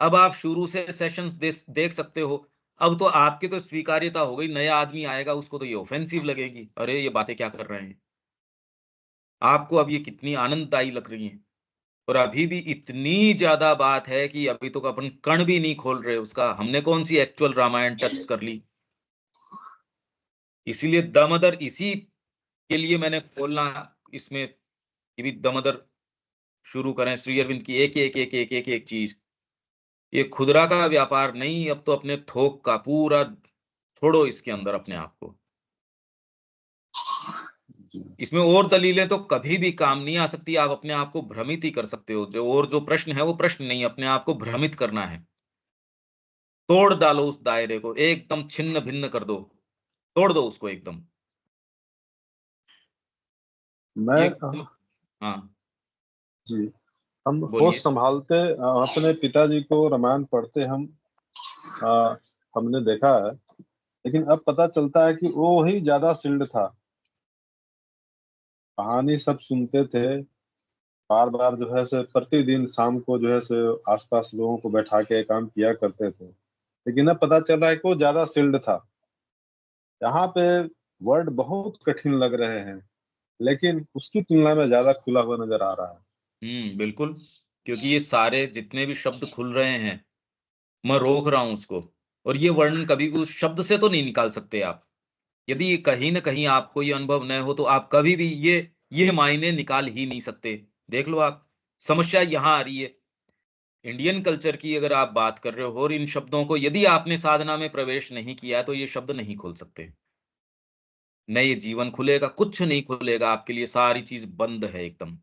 अब आप शुरू से सेशंस देख सकते हो। अब तो आपकी तो स्वीकार्यता हो गई, नया आदमी आएगा उसको तो ये ऑफेंसिव लगेगी। अरे! ये बातें क्या कर रहे हैं? आपको अब ये कितनी आनंददायी लग रही हैं। और अभी भी इतनी ज़्यादा बात है कि अभी तक अपन कण भी नहीं खोल रहे उसका। हमने कौन-सी एक्चुअल रामायण टच कर ली। इसीलिए दम-अदर इसी के लिए मैंने खोलना इसमें कि भी दम-अदर शुरू करें श्री अरविंद की एक चीज़। ये खुदरा का व्यापार नहीं, अब तो अपने थोक का पूरा छोड़ो इसके अंदर अपने आप को। जी। इसमें और दलीलें तो कभी भी काम नहीं आ सकती, आप अपने आप को भ्रमित ही कर सकते हो। जो प्रश्न है वो प्रश्न नहीं, अपने आप को भ्रमित करना है। तोड़ डालो उस दायरे को, एकदम छिन्न-भिन्न कर दो। तोड़ दो उसको एकदम। मैं ये हाँ, जी, हम होश बोलिए। संभालते अपने पिताजी को रामायण पढ़ते अ, हमने देखा है, लेकिन अब पता चलता है कि वो ही ज्यादा शील्ड था। कहानी सब सुनते थे, बार-बार जो है सो प्रतिदिन शाम को जो है सो आस-पास लोगों को बैठा के काम किया करते थे। लेकिन अब पता चल रहा है कि वो ज़्यादा शील्ड था। यहाँ पे वर्ड बहुत कठिन लग रहे हैं, लेकिन उसकी तुलना में ज़्यादा खुला हुआ नज़र आ रहा है। बिल्कुल, क्योंकि ये सारे जितने भी शब्द खुल रहे हैं, मैं रोक रहा हूँ उसको। और ये वर्णन कभी भी उस शब्द से तो नहीं निकाल सकते आप। यदि ये कहीं न कहीं आपको ये अनुभव न हो, तो आप कभी भी ये मायने निकाल ही नहीं सकते। देख लो आप, समस्या यहाँ आ रही है। इंडियन कल्चर की अगर आप बात कर रहे हो और इन शब्दों को यदि आपने साधना में प्रवेश नहीं किया है, तो ये शब्द नहीं खोल सकते। न ये जीवन खुलेगा, कुछ नहीं खुलेगा आपके लिए, सारी चीज़ बंद है एकदम।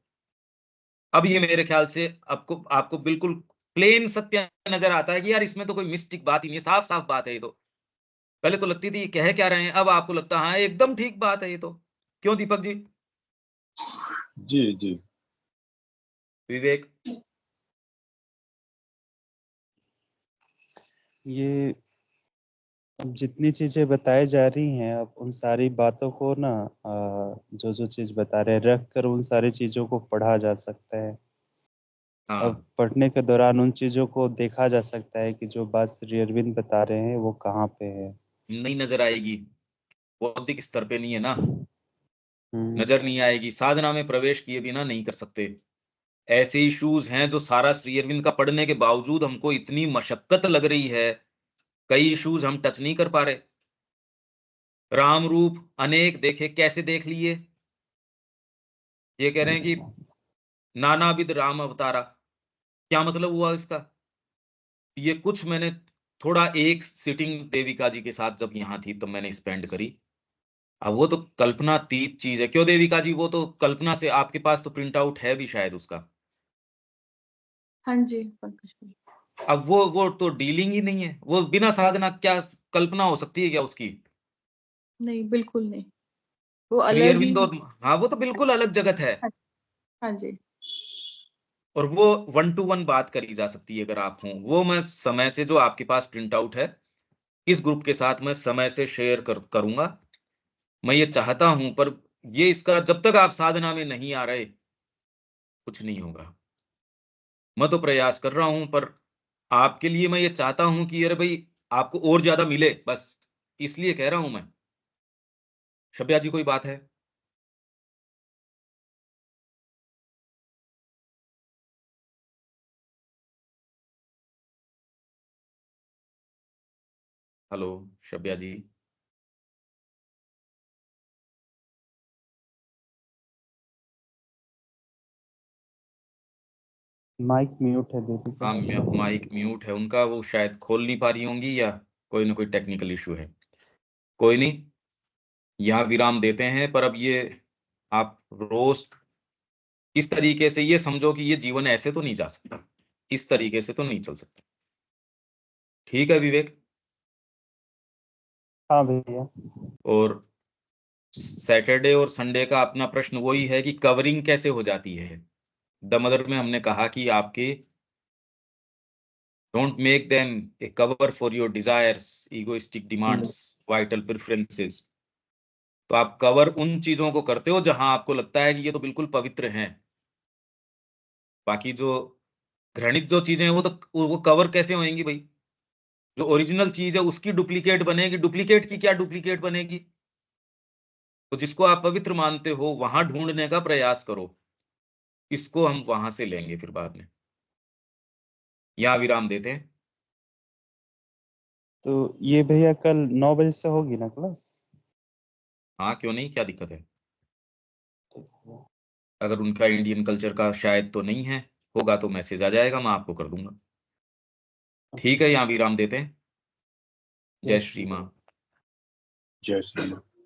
अब ये मेरे ख्याल से आपको आपको बिल्कुल प्लेन सत्य नज़र आता है कि यार इसमें तो कोई मिस्टिक बात ही नहीं है, साफ-साफ बात है ये तो। पहले तो लगती थी ये कह क्या रहे हैं, अब आपको लगता है हाँ, एकदम ठीक बात है ये तो। क्यों दीपक जी? जी, जी। विवेक? ये अब जितनी चीजें बताई जा रही हैं, अब उन सारी बातों को ना जो चीज बता रहे हैं रख कर उन सारी चीजों को पढ़ा जा सकता है। अब हाँ, पढ़ने के दौरान उन चीजों को देखा जा सकता है कि जो बात श्री अरविंद बता रहे हैं वो कहाँ पे है। नहीं नज़र आएगी। बौद्धिक स्तर पे नहीं है ना, हम्म। नज़र नहीं आएगी। साधना में प्रवेश किए बिना नहीं कर सकते। ऐसे इश्यूज़ हैं जो सारा श्री अरविंद का पढ़ने के बावजूद हमको इतनी मशक्कत लग रही है, कई इश्यूज़ हम टच नहीं कर पा रहे। राम रूप अनेक देखे, कैसे देख लिए? ये कह रहे हैं कि नानाविध राम अवतारा। क्या मतलब हुआ इसका? ये कुछ मैंने थोड़ा एक सिटिंग देविका जी के साथ जब यहाँ थी तब मैंने स्पेंड करी। अब वो तो कल्पनातीत चीज़ है। क्यों देविका जी? वो तो कल्पना से आपके पास तो प्रिंट आउट है भी शायद उसका। हाँ जी पंकज भाई। अब वो तो डीलिंग ही नहीं है। वो बिना साधना क्या कल्पना हो सकती है क्या उसकी? नहीं बिल्कुल नहीं, वो श्री अलग ही। अरविंद और हाँ, वो तो बिल्कुल अलग जगत है। हाँ जी। और वो 1 टू 1 बात करी जा सकती है अगर आप हों। वो मैं समय से जो आपके पास प्रिंट आउट है, इस ग्रुप के साथ मैं समय से शेयर करूँगा। मैं ये चाहता हूँ पर ये इसका जब तक आप साधना में नहीं आ रहे, कुछ नहीं होगा। मैं तो प्रयास कर रहा हूँ पर आपके लिए मैं ये चाहता हूँ कि अरे भाई आपको और ज़्यादा मिले, बस इसलिए कह रहा हूँ मैं। शब्या जी कोई बात है? हेलो शब्या जी। माइक म्यूट है दीदी हाँ, का। माइक म्यूट है उनका, वो शायद खोल नहीं पा रही होंगी या कोई ना कोई टेक्निकल इश्यू है। कोई नहीं, यहाँ विराम देते हैं पर अब ये आप रोज़ इस तरीके से ये समझो कि ये जीवन ऐसे तो नहीं जा सकता। इस तरीके से तो नहीं चल सकता। ठीक है विवेक? हाँ भैया। और सैटरडे और संडे का अपना प्रश्न वही है कि कवरिंग कैसे हो जाती है? द मदर में हमने कहा कि आपके don't make them A cover for your desires, egoistic demands, vital preferences. तो आप कवर उन चीजों को करते हो जहां आपको लगता है कि ये तो बिल्कुल पवित्र हैं। बाकी जो घृणित जो चीजें हैं वो कवर कैसे होंगी भाई? जो ओरिजिनल चीज है उसकी डुप्लीकेट बनेगी, डुप्लीकेट की क्या डुप्लीकेट बनेगी? तो जिसको आप पवित्र मानते हो वहां ढूंढने का प्रयास करो। इसको हम वहां से लेंगे फिर बाद में। यहाँ विराम देते हैं। तो ये भैया कल 9 बजे से होगी ना क्लास? हाँ क्यों नहीं, क्या दिक्कत है? अगर उनका इंडियन कल्चर का शायद तो नहीं है, होगा तो मैसेज आ जाएगा, मैं आपको कर दूंगा। ठीक है, यहाँ विराम देते हैं। जय श्री माँ। जय श्री राम।